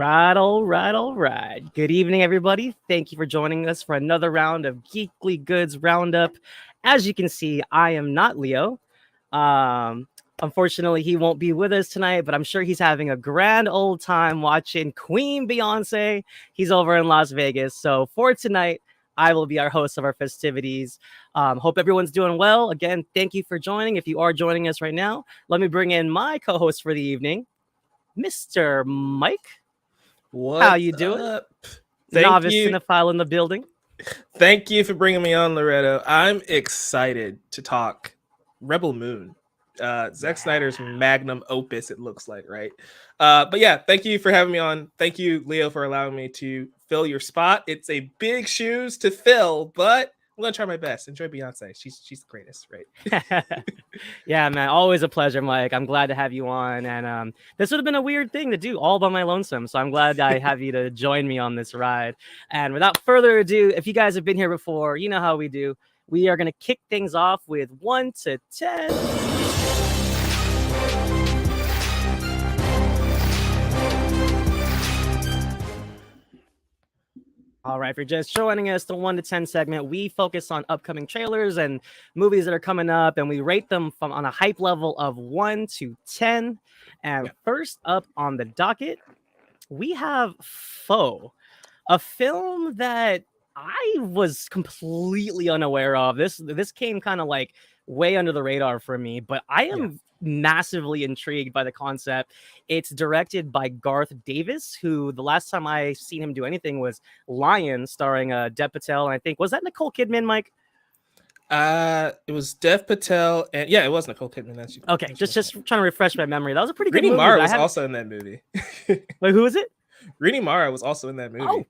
All right. Good evening, everybody. Thank you for joining us for another round of Geekly Goods Roundup. As you can see, I am not Leo. Um, Unfortunately, he won't be with us tonight, but I'm sure he's having a grand old time watching Queen Beyonce. He's over in Las Vegas. So for tonight, I will be our host of our festivities. Hope everyone's doing well. Again, thank you for joining. If you are joining us right now, let me bring in my co-host for the evening, Mr. Mike. How What's you doing? up? Novice Cinephile in the building. Thank you for bringing me on, Loretto. I'm excited to talk Rebel Moon. Zack Snyder's magnum opus, it looks like, right? But yeah, thank you for having me on. Thank you, Leo, for allowing me to fill your spot. It's a big shoes to fill, but I'm gonna try my best. Enjoy Beyonce. She's the greatest, right? Yeah, man, always a pleasure, Mike. I'm glad to have you on. And this would have been a weird thing to do all by my lonesome. So I'm glad I have you to join me on this ride. And without further ado, if you guys have been here before, you know how we do. We are gonna kick things off with 1 to 10. All right, if you're just joining us, the 1 to 10 segment, we focus on upcoming trailers and movies that are coming up, and we rate them from on a hype level of 1 to 10. And first up on the docket, we have Foe, a film that I was completely unaware of. This came kind of like way under the radar for me, but I am massively intrigued by the concept. It's directed by Garth Davis, who the last time I seen him do anything was Lion, starring Dev Patel, and I think was that Nicole Kidman, Mike? It was Dev Patel, and yeah, it was Nicole Kidman. That's okay. Just trying to refresh my memory. That was a pretty good movie. movie. Mara was also in that movie. Wait, who is it? Rooney Mara was also in that movie. Oh,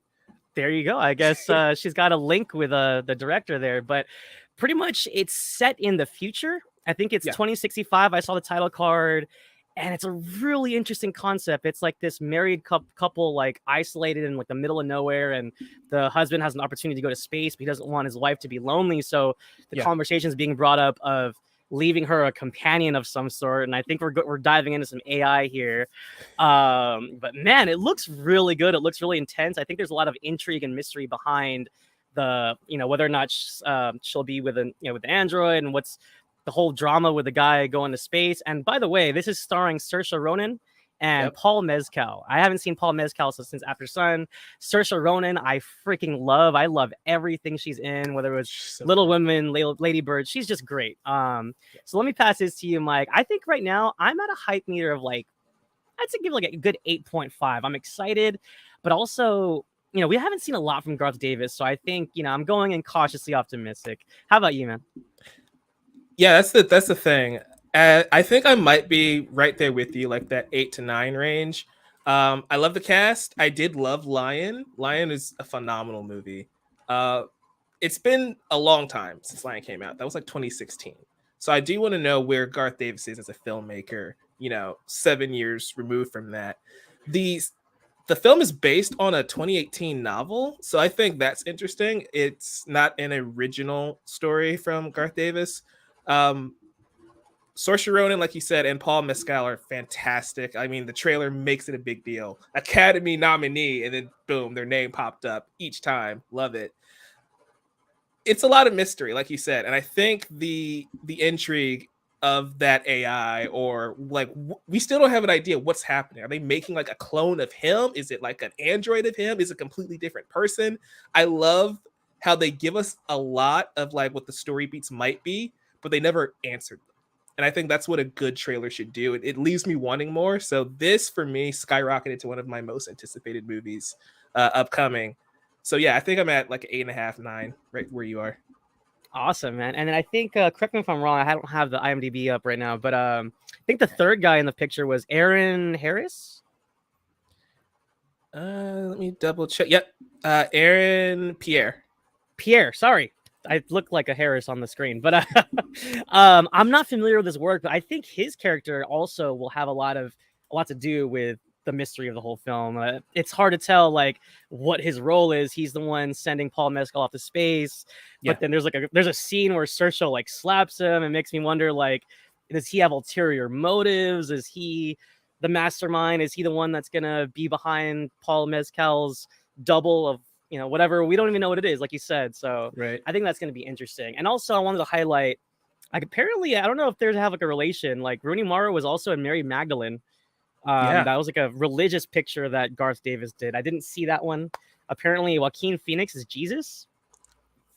there you go. I guess she's got a link with the director there, but pretty much it's set in the future. I think it's 2065. I saw the title card, and it's a really interesting concept. It's like this married couple, like isolated in like the middle of nowhere, and the husband has an opportunity to go to space, but he doesn't want his wife to be lonely. So the conversation is being brought up of leaving her a companion of some sort, and I think we're diving into some AI here. But man, it looks really good. It looks really intense. I think there's a lot of intrigue and mystery behind the, whether or not she'll be with with the android, and what's the whole drama with the guy going to space. And by the way, this is starring Saoirse Ronan and Paul Mescal. I haven't seen Paul Mescal since After Sun. Saoirse Ronan, I freaking love. I love everything she's in, whether it was Little Women, Lady Bird. She's just great. So let me pass this to you, Mike. I think right now I'm at a hype meter of like, I'd say give like a good 8.5. I'm excited, but also, we haven't seen a lot from Garth Davis, so I think, I'm going in cautiously optimistic. How about you, man? Yeah, that's the thing. I think I might be right there with you, like that 8 to 9 range. I love the cast. I did love Lion. Lion is a phenomenal movie. It's been a long time since Lion came out. That was like 2016. So I do want to know where Garth Davis is as a filmmaker, 7 years removed from that. The film is based on a 2018 novel, so I think that's interesting. It's not an original story from Garth Davis. Saoirse Ronan, like you said, and Paul Mescal are fantastic. I mean, the trailer makes it a big deal. Academy nominee, and then boom, their name popped up each time. Love it. It's a lot of mystery, like you said, and I think the intrigue of that AI, or like we still don't have an idea what's happening. Are they making like a clone of him? Is it like an android of him? Is it a completely different person? I love how they give us a lot of like what the story beats might be, but they never answered them. And I think that's what a good trailer should do. It leaves me wanting more. So this, for me, skyrocketed to one of my most anticipated movies upcoming. So yeah, I think I'm at like 8.5, 9, right where you are. Awesome, man. And then I think, correct me if I'm wrong, I don't have the IMDb up right now, but I think the third guy in the picture was Aaron Harris. Let me double check. Yep, Aaron Pierre. Sorry, I look like a Harris on the screen, but I'm not familiar with his work. But I think his character also will have a lot to do with the mystery of the whole film. It's hard to tell like what his role is. He's the one sending Paul Mescal off to space, but then there's a scene where Saoirse like slaps him and makes me wonder like, does he have ulterior motives? Is he the mastermind? Is he the one that's gonna be behind Paul Mescal's double of whatever? We don't even know what it is, like you said. So Right. I think that's gonna be interesting. And also, I wanted to highlight, like, apparently, I don't know if they have like a relation. Like, Rooney Mara was also in Mary Magdalene. Yeah. That was like a religious picture that Garth Davis did. I didn't see that one. Apparently, Joaquin Phoenix is Jesus.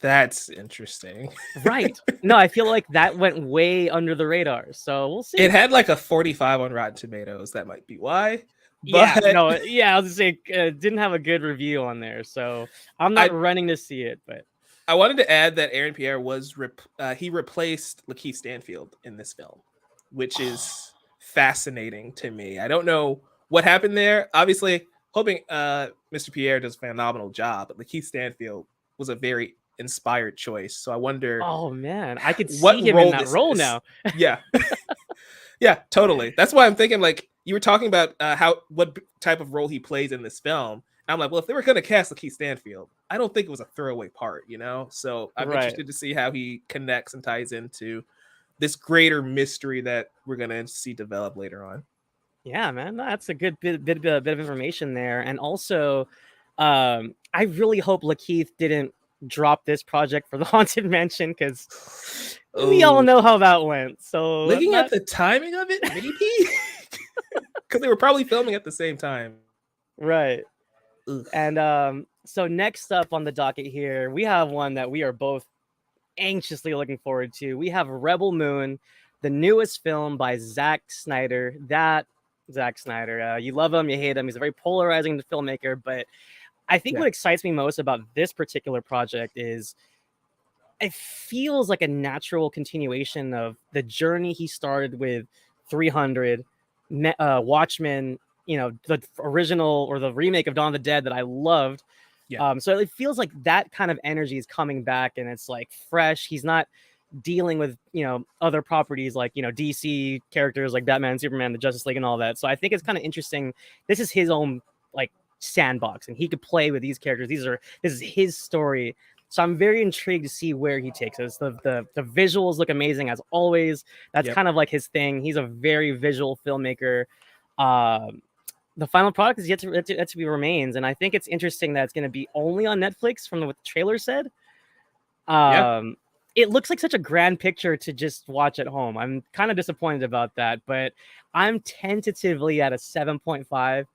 That's interesting. Right. No, I feel like that went way under the radar. So we'll see. It had like a 45 on Rotten Tomatoes. That might be why. Yeah, But no, yeah, I was gonna say didn't have a good review on there, so I'm not running to see it. But I wanted to add that Aaron Pierre was he replaced Lakeith Stanfield in this film, which is fascinating to me. I don't know what happened there. Obviously, hoping Mr. Pierre does a phenomenal job, but Lakeith Stanfield was a very inspired choice. So I wonder. Oh man, I could what see him in that role now. Yeah. Yeah, totally. That's why I'm thinking, like, you were talking about what type of role he plays in this film. I'm like, well, if they were going to cast Lakeith Stanfield, I don't think it was a throwaway part, So I'm interested to see how he connects and ties into this greater mystery that we're going to see develop later on. Yeah, man, that's a good bit of information there. And also, I really hope Lakeith didn't drop this project for the Haunted Mansion, because we all know how that went. So looking at the timing of it, maybe because they were probably filming at the same time, right? Ugh. And so next up on the docket here, we have one that we are both anxiously looking forward to. We have Rebel Moon, the newest film by Zack Snyder. Zack Snyder, you love him, you hate him. He's a very polarizing filmmaker, but I think what excites me most about this particular project is it feels like a natural continuation of the journey he started with 300, Watchmen, the original or the remake of Dawn of the Dead that I loved. Yeah. So it feels like that kind of energy is coming back, and it's like fresh. He's not dealing with other properties like DC characters like Batman, Superman, the Justice League, and all that. So I think it's kind of interesting. This is his own like sandbox, and he could play with these characters. This is his story. So I'm very intrigued to see where he takes us. The visuals look amazing as always. That's kind of like his thing. He's a very visual filmmaker. The final product is yet to be remains, and I think it's interesting that it's going to be only on Netflix from what the trailer said. It looks like such a grand picture to just watch at home. I'm kind of disappointed about that, but I'm tentatively at a 7.5,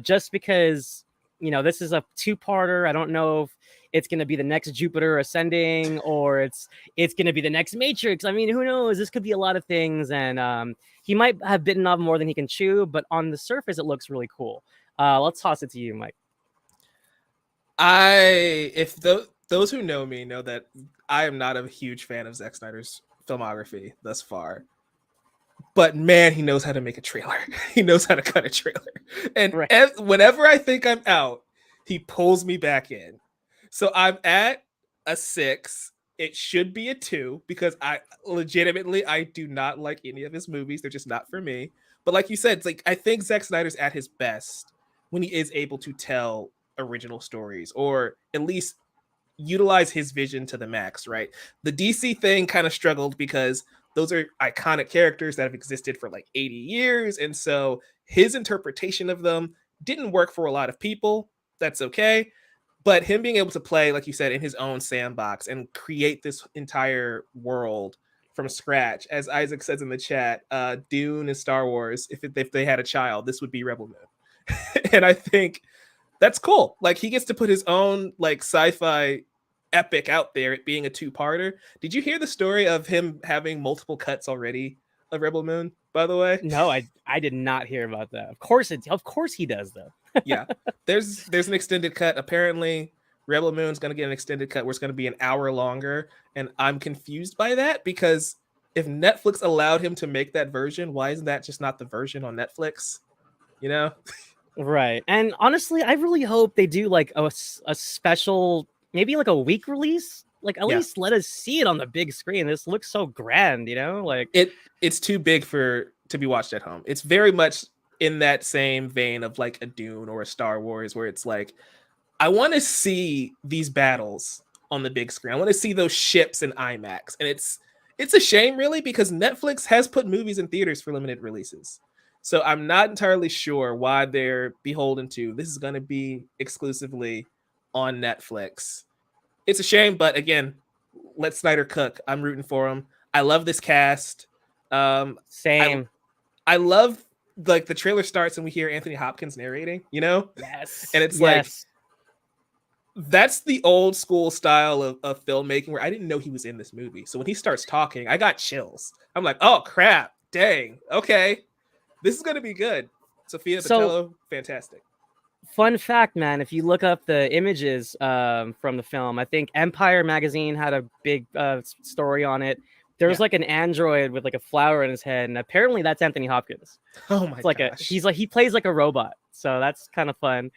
just because this is a two-parter. I don't know if it's going to be the next Jupiter Ascending or it's going to be the next Matrix. I mean, who knows? This could be a lot of things, and he might have bitten off more than he can chew, but on the surface, it looks really cool. Let's toss it to you, Mike. Those who know me know that I am not a huge fan of Zack Snyder's filmography thus far. But man, he knows how to make a trailer. He knows how to cut a trailer. And whenever I think I'm out, he pulls me back in. So I'm at a 6. It should be a 2 because I do not like any of his movies. They're just not for me. But like you said, it's like I think Zack Snyder's at his best when he is able to tell original stories, or at least utilize his vision to the max, right? The DC thing kind of struggled because those are iconic characters that have existed for like 80 years. And so his interpretation of them didn't work for a lot of people. That's okay. But him being able to play, like you said, in his own sandbox and create this entire world from scratch, as Isaac says in the chat, Dune and Star Wars, if they had a child, this would be Rebel Moon. And I think that's cool. Like, he gets to put his own like sci-fi epic out there, it being a 2-parter. Did you hear the story of him having multiple cuts already of Rebel Moon, by the way? No, I did not hear about that. Of course he does, though. Yeah. There's an extended cut. Apparently, Rebel Moon's going to get an extended cut where it's going to be an hour longer. And I'm confused by that because if Netflix allowed him to make that version, why isn't that just not the version on Netflix? Right. And honestly, I really hope they do like a special, maybe like a week release. Like, at least let us see it on the big screen. This looks so grand, like it's too big to be watched at home. It's very much in that same vein of like a Dune or a Star Wars, where it's like, I want to see these battles on the big screen. I want to see those ships in IMAX. And it's a shame, really, because Netflix has put movies in theaters for limited releases. So I'm not entirely sure why they're beholden to this is going to be exclusively on Netflix. It's a shame, but again, let Snyder cook. I'm rooting for him. I love this cast. Same. I love like the trailer starts and we hear Anthony Hopkins narrating, you know? Yes. And it's like that's the old school style of filmmaking where I didn't know he was in this movie. So when he starts talking, I got chills. I'm like, oh crap, dang, okay, this is gonna be good. Sophia Boutella, fantastic. Fun fact, man, if you look up the images from the film, I think Empire magazine had a big story on it. There's like an android with like a flower in his head, and apparently that's Anthony Hopkins. Oh my gosh. He plays like a robot, so that's kind of fun.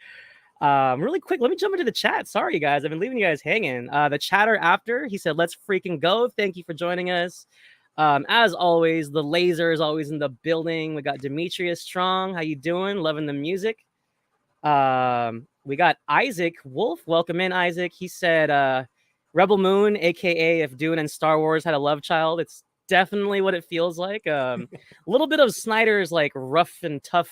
Really quick, let me jump into the chat. Sorry guys, I've been leaving you guys hanging. The chatter after, he said, let's freaking go. Thank you for joining us. As always, the laser is always in the building. We got Demetrius Strong. How you doing? Loving the music. We got Isaac Wolf. Welcome in, Isaac. He said, Rebel Moon, aka if Dune and Star Wars had a love child. It's definitely what it feels like. A little bit of Snyder's like rough and tough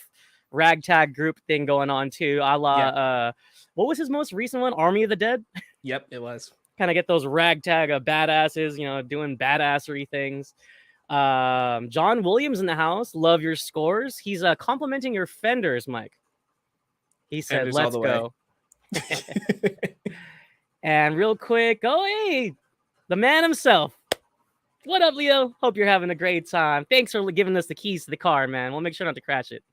ragtag group thing going on too, a la what was his most recent one, Army of the Dead? Yep, it was. Kind of get those ragtag badasses, you know, doing badassery things. John Williams in the house. Love your scores. He's complimenting your fenders, Mike. He said, let's go. And real quick, hey, the man himself. What up, Leo? Hope you're having a great time. Thanks for giving us the keys to the car, man. We'll make sure not to crash it.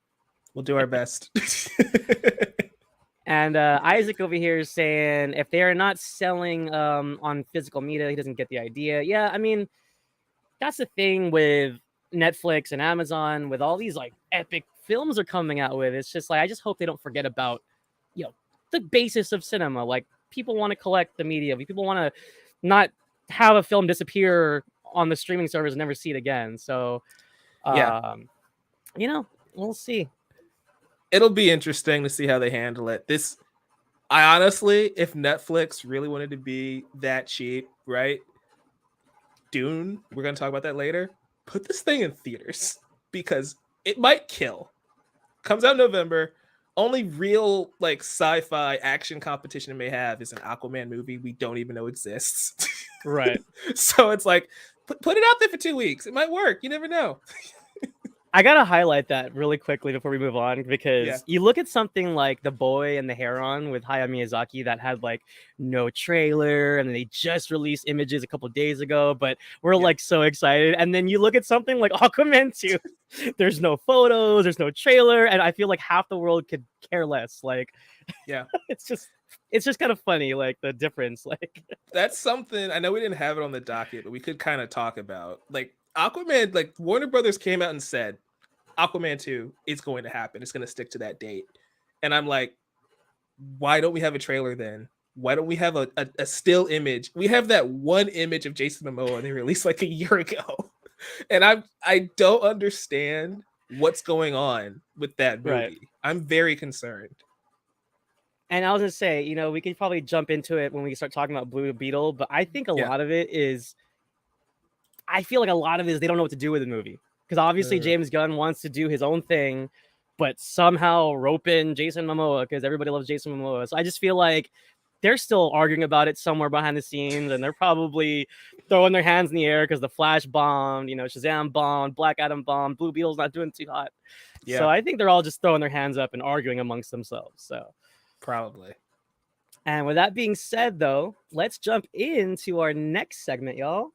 We'll do our best. And Isaac over here is saying, if they are not selling on physical media, he doesn't get the idea. Yeah, I mean, that's the thing with Netflix and Amazon, with all these like epic films are coming out with. It's just like, I just hope they don't forget about, you know, the basis of cinema. Like, people want to collect the media. People want to not have a film disappear on the streaming servers and never see it again. So, you know, we'll see. It'll be interesting to see how they handle it. I honestly, if Netflix really wanted to be that cheap, right? Dune, we're going to talk about that later. Put this thing in theaters because it might kill. Comes out in November. Only real like sci-fi action competition it may have is an Aquaman movie we don't even know exists. Right. So it's like, put it out there for 2 weeks. It might work. You never know. I gotta highlight that really quickly before we move on, because you look at something like The Boy and the Heron with Hayao Miyazaki that had like no trailer, and they just released images a couple days ago, but we're like so excited. And then you look at something like Aquaman 2, there's no photos, there's no trailer, and I feel like half the world could care less. Like, it's just kind of funny, like the difference. Like, that's something I know we didn't have it on the docket, but we could kind of talk about. Like, Aquaman, like Warner Brothers came out and said Aquaman 2 is going to happen. It's going to stick to that date. And I'm like, why don't we have a trailer then? Why don't we have a still image? We have that one image of Jason Momoa they released like a year ago. And I don't understand what's going on with that movie. Right. I'm very concerned. And I was going to say, you know, we could probably jump into it when we start talking about Blue Beetle, but I think a lot of it is, I feel like a lot of it is they don't know what to do with the movie. Because obviously James Gunn wants to do his own thing, but somehow rope in Jason Momoa because everybody loves Jason Momoa. So I just feel like they're still arguing about it somewhere behind the scenes, and they're probably throwing their hands in the air because the Flash bombed, you know, Shazam bombed, Black Adam bombed, Blue Beetle's not doing too hot. Yeah. So I think they're all just throwing their hands up and arguing amongst themselves. So probably. And with that being said, though, let's jump into our next segment, y'all.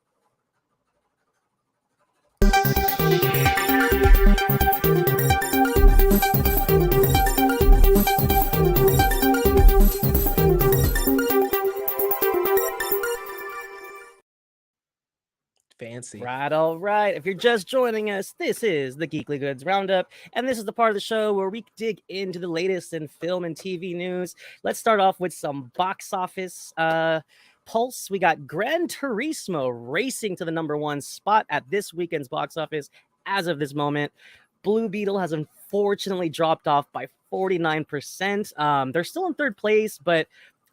Fancy. Right, all right. If you're just joining us, this is the Geekly Goods Roundup, and this is the part of the show where we dig into the latest in film and TV news. Let's start off with some box office pulse. We got Gran Turismo racing to the #1 spot at this weekend's box office as of this moment. Blue Beetle has unfortunately dropped off by 49%. They're still in third place, but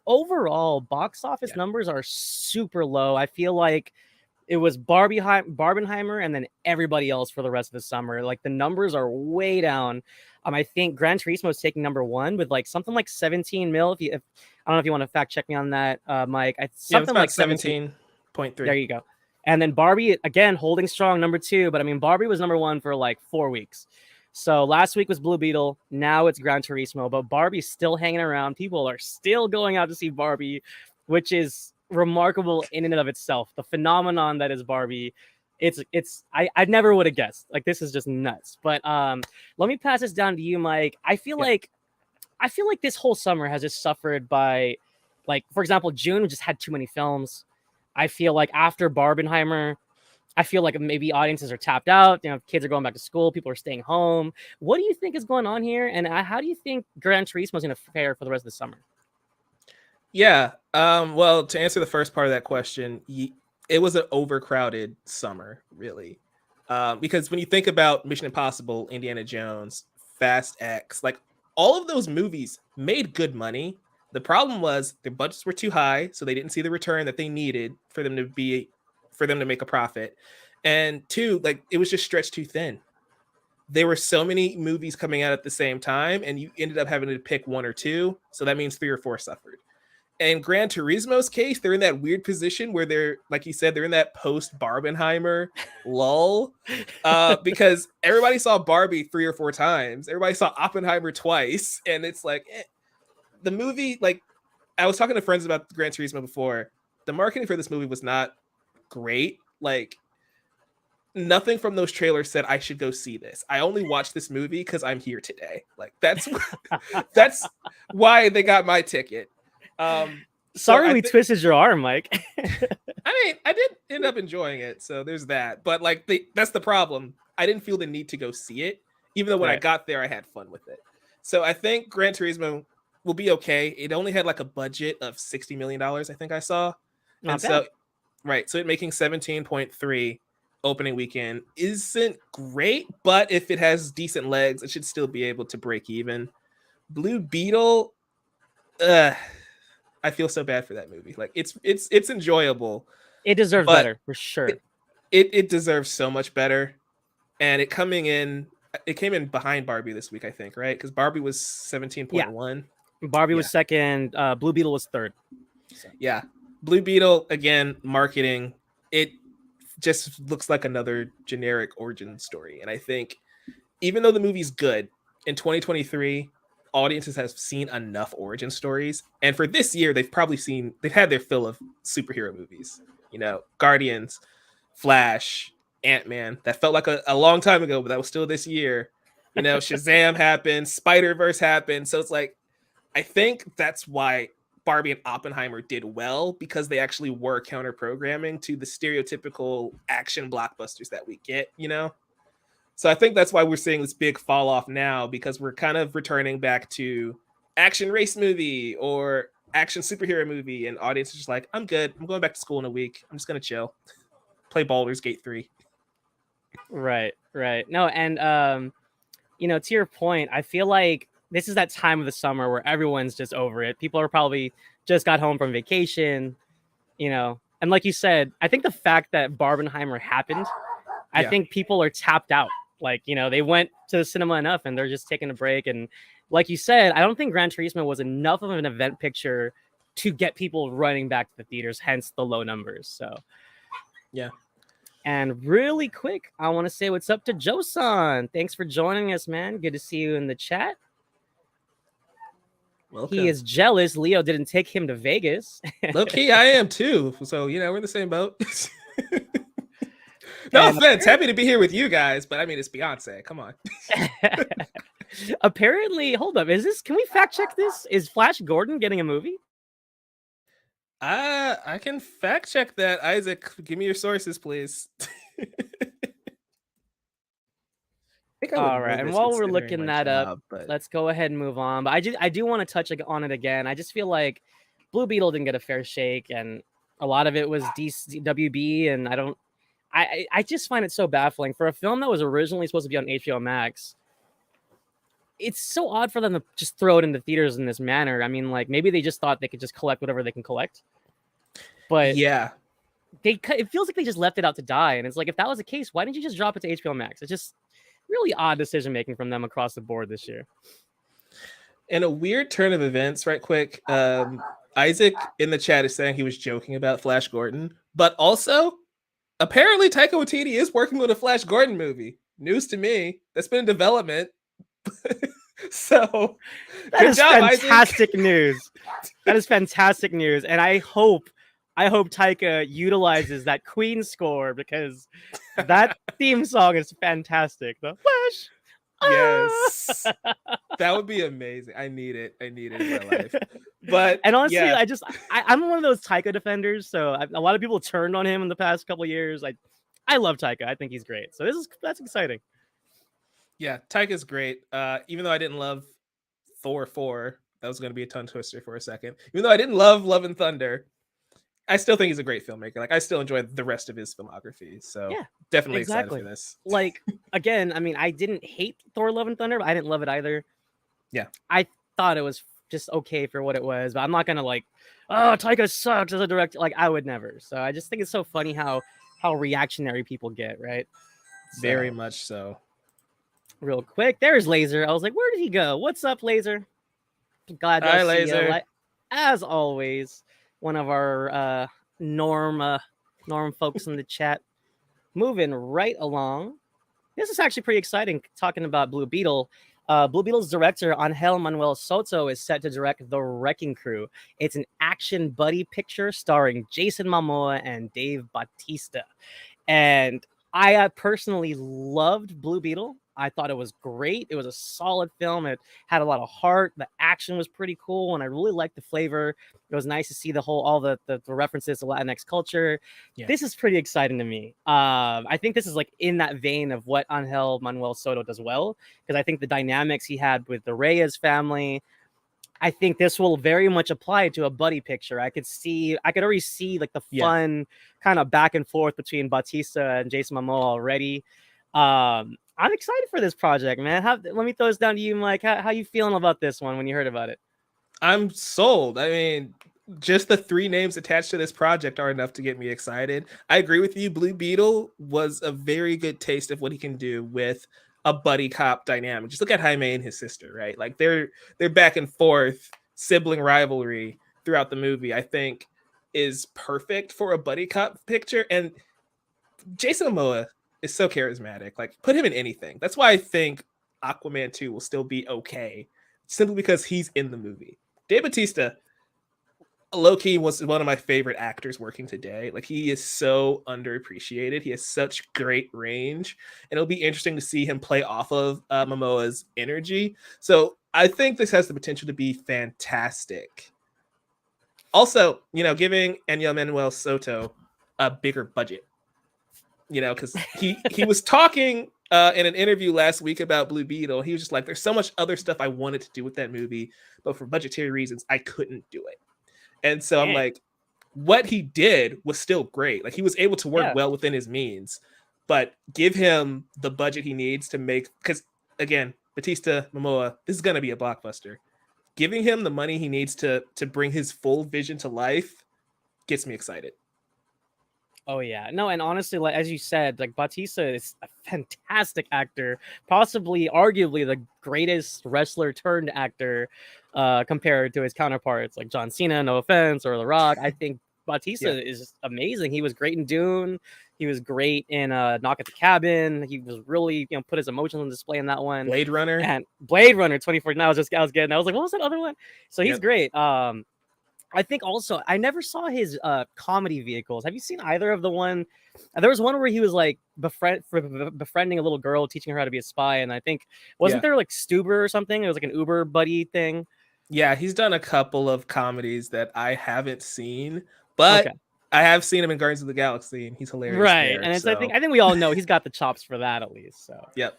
overall box office numbers are super low. I feel like it was Barbenheimer, and then everybody else for the rest of the summer. Like the numbers are way down. I think Gran Turismo is taking number one with like something like 17 mil. If I don't know if you want to fact check me on that, Mike. Something like 17.3. There you go. And then Barbie again holding strong number two. But I mean, Barbie was number one for like 4 weeks. So last week was Blue Beetle. Now it's Gran Turismo. But Barbie's still hanging around. People are still going out to see Barbie, which is remarkable in and of itself. The phenomenon that is Barbie, I never would have guessed. Like this is just nuts. But let me pass this down to you, Mike. I feel like this whole summer has just suffered by, like, for example, June just had too many films. I feel like after Barbenheimer, I feel like maybe audiences are tapped out. You know, kids are going back to school, people are staying home. What do you think is going on here, and how do you think Gran Turismo is going to fare for the rest of the summer? Yeah. Well, to answer the first part of that question, it was an overcrowded summer, really. Because when you think about Mission Impossible, Indiana Jones, Fast X, like all of those movies made good money. The problem was their budgets were too high, so they didn't see the return that they needed for them to make a profit. And two, like it was just stretched too thin. There were so many movies coming out at the same time, and you ended up having to pick one or two. So that means 3 or 4 suffered. And Gran Turismo's case, they're in that weird position where they're, like you said, they're in that post-Barbenheimer lull. Because everybody saw Barbie 3 or 4 times. Everybody saw Oppenheimer twice. And it's like, the movie, like, I was talking to friends about Gran Turismo before. The marketing for this movie was not great. Like, nothing from those trailers said I should go see this. I only watched this movie because I'm here today. Like, that's why they got my ticket. Sorry we twisted your arm, Mike. I mean, I did end up enjoying it, so there's that. But like, that's the problem. I didn't feel the need to go see it, even though when I got there, I had fun with it. So I think Gran Turismo will be okay. It only had like a budget of $60 million, I think I saw. Not bad. So it making 17.3 opening weekend isn't great, but if it has decent legs, it should still be able to break even. Blue Beetle, I feel so bad for that movie. Like it's enjoyable. It deserves better for sure. It deserves so much better. And it came in behind Barbie this week, I think, right? Because Barbie was 17.1. Barbie was second. Blue Beetle was third. So. Yeah. Blue Beetle, again, marketing. It just looks like another generic origin story. And I think even though the movie's good, in 2023, audiences have seen enough origin stories, and for this year they've had their fill of superhero movies. You know, Guardians, Flash, Ant-Man. That felt like a long time ago, but that was still this year. You know, Shazam happened, Spider-Verse happened. So it's like, I think that's why Barbie and Oppenheimer did well, because they actually were counter-programming to the stereotypical action blockbusters that we get, you know? So I think that's why we're seeing this big fall off now, because we're kind of returning back to action race movie or action superhero movie, and audiences are just like, I'm good. I'm going back to school in a week. I'm just going to chill. Play Baldur's Gate 3. Right. No, and you know, to your point, I feel like this is that time of the summer where everyone's just over it. People are probably just got home from vacation, you know. And like you said, I think the fact that Barbenheimer happened, I think people are tapped out. Like, you know, they went to the cinema enough and they're just taking a break. And like you said, I don't think Gran Turismo was enough of an event picture to get people running back to the theaters, hence the low numbers. So, yeah. And really quick, I want to say what's up to Josan. Thanks for joining us, man. Good to see you in the chat. Welcome. He is jealous Leo didn't take him to Vegas. Low key, I am too. So, you know, we're in the same boat. No offense. Happy to be here with you guys, but I mean, it's Beyonce. Come on. Apparently, hold up. Can we fact check this? Is Flash Gordon getting a movie? I can fact check that. Isaac, give me your sources, please. All right. And while we're looking that up, let's go ahead and move on. But I do want to touch on it again. I just feel like Blue Beetle didn't get a fair shake, and a lot of it was WB, and I just find it so baffling for a film that was originally supposed to be on HBO Max. It's so odd for them to just throw it into theaters in this manner. I mean, like, maybe they just thought they could just collect whatever they can collect. But yeah, it feels like they just left it out to die. And it's like, if that was the case, why didn't you just drop it to HBO Max? It's just really odd decision making from them across the board this year. In a weird turn of events, right quick, Isaac in the chat is saying he was joking about Flash Gordon, but also apparently Taika Waititi is working on a Flash Gordon movie. News to me. That's been in development. So that is fantastic news. That is fantastic news. And I hope Taika utilizes that Queen score, because that theme song is fantastic. The Flash. Yes. That would be amazing. I need it in my life. But and honestly, yeah. I'm one of those Taika defenders. So a lot of people turned on him in the past couple of years. I love Taika. I think he's great. So that's exciting. Yeah, Taika's great. Even though I didn't love Thor 4, that was going to be a tongue twister for a second. Even though I didn't love Love and Thunder, I still think he's a great filmmaker. Like, I still enjoy the rest of his filmography. So yeah, definitely excited for this. Like, again, I mean, I didn't hate Thor Love and Thunder, but I didn't love it either. Yeah. I thought it was just okay for what it was, but I'm not going to like, oh, Taika sucks as a director. Like, I would never. So I just think it's so funny how reactionary people get, right? Very much so. Real quick, there's Laser. I was like, where did he go? What's up, Laser? Glad to see Laser. you. As always, one of our norm folks in the chat. Moving right along. This is actually pretty exciting, talking about Blue Beetle. Blue Beetle's director, Angel Manuel Soto, is set to direct The Wrecking Crew. It's an action buddy picture starring Jason Momoa and Dave Bautista. And I personally loved Blue Beetle. I thought it was great. It was a solid film. It had a lot of heart. The action was pretty cool, and I really liked the flavor. It was nice to see all the references to Latinx culture. Yeah. This is pretty exciting to me. I think this is like in that vein of what Angel Manuel Soto does well, because I think the dynamics he had with the Reyes family, I think this will very much apply to a buddy picture. I could already see like the fun kind of back and forth between Bautista and Jason Momoa already. I'm excited for this project, man. Let me throw this down to you, Mike. How you feeling about this one when you heard about it? I'm sold. I mean, just the 3 names attached to this project are enough to get me excited. I agree with you. Blue Beetle was a very good taste of what he can do with a buddy cop dynamic. Just look at Jaime and his sister, right? Like they're back and forth sibling rivalry throughout the movie, I think is perfect for a buddy cop picture. And Jason Momoa is so charismatic. Like, put him in anything. That's why I think Aquaman 2 will still be okay, simply because he's in the movie. Dave Bautista, low-key, was one of my favorite actors working today. Like, he is so underappreciated. He has such great range, and it'll be interesting to see him play off of Momoa's energy. So I think this has the potential to be fantastic. Also, giving Angel Manuel Soto a bigger budget. Because he was talking in an interview last week about Blue Beetle. He was just like, there's so much other stuff I wanted to do with that movie, but for budgetary reasons, I couldn't do it. And so I'm like, what he did was still great. Like, he was able to work well within his means, but give him the budget he needs to make, because again, Bautista, Momoa, this is going to be a blockbuster. Giving him the money he needs to bring his full vision to life gets me excited. Oh yeah, no, and honestly, like as you said, like Bautista is a fantastic actor, possibly, arguably the greatest wrestler turned actor, compared to his counterparts like John Cena. No offense, or The Rock. I think Bautista is amazing. He was great in Dune. He was great in Knock at the Cabin. He was really put his emotions on display in that one. Blade Runner 2049. I was like, what was that other one? So he's great. I think also I never saw his comedy vehicles. Have you seen either of the one? There was one where he was like befriending a little girl, teaching her how to be a spy, and I think wasn't there like Stuber or something? It was like an Uber buddy thing. Yeah, he's done a couple of comedies that I haven't seen, but I have seen him in Guardians of the Galaxy, and he's hilarious. Right, there, and I think we all know he's got the chops for that at least. So yep.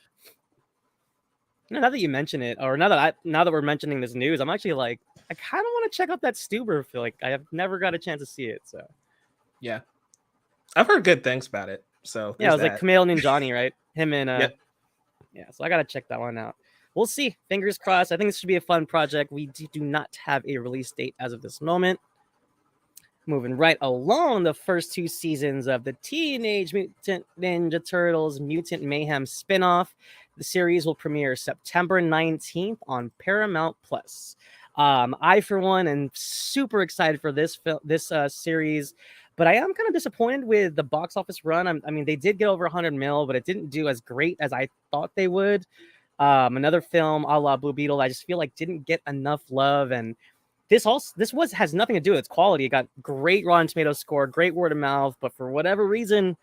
Now that you mention it, or now that we're mentioning this news, I'm actually like, I kind of want to check out that Stuber. I feel like I have never got a chance to see it. So yeah, I've heard good things about it. So yeah, it was like Kumail Nanjiani, right? Him and yeah. So I gotta check that one out. We'll see. Fingers crossed. I think this should be a fun project. We do not have a release date as of this moment. Moving right along, the first 2 seasons of the Teenage Mutant Ninja Turtles Mutant Mayhem spinoff. The series will premiere September 19th on Paramount Plus. I, for one, am super excited for this series, but I am kind of disappointed with the box office run. I mean, they did get over 100 mil, but it didn't do as great as I thought they would. Another film a la Blue Beetle, I just feel like didn't get enough love, and this has nothing to do with its quality. It got great Rotten Tomatoes score, great word of mouth, but for whatever reason,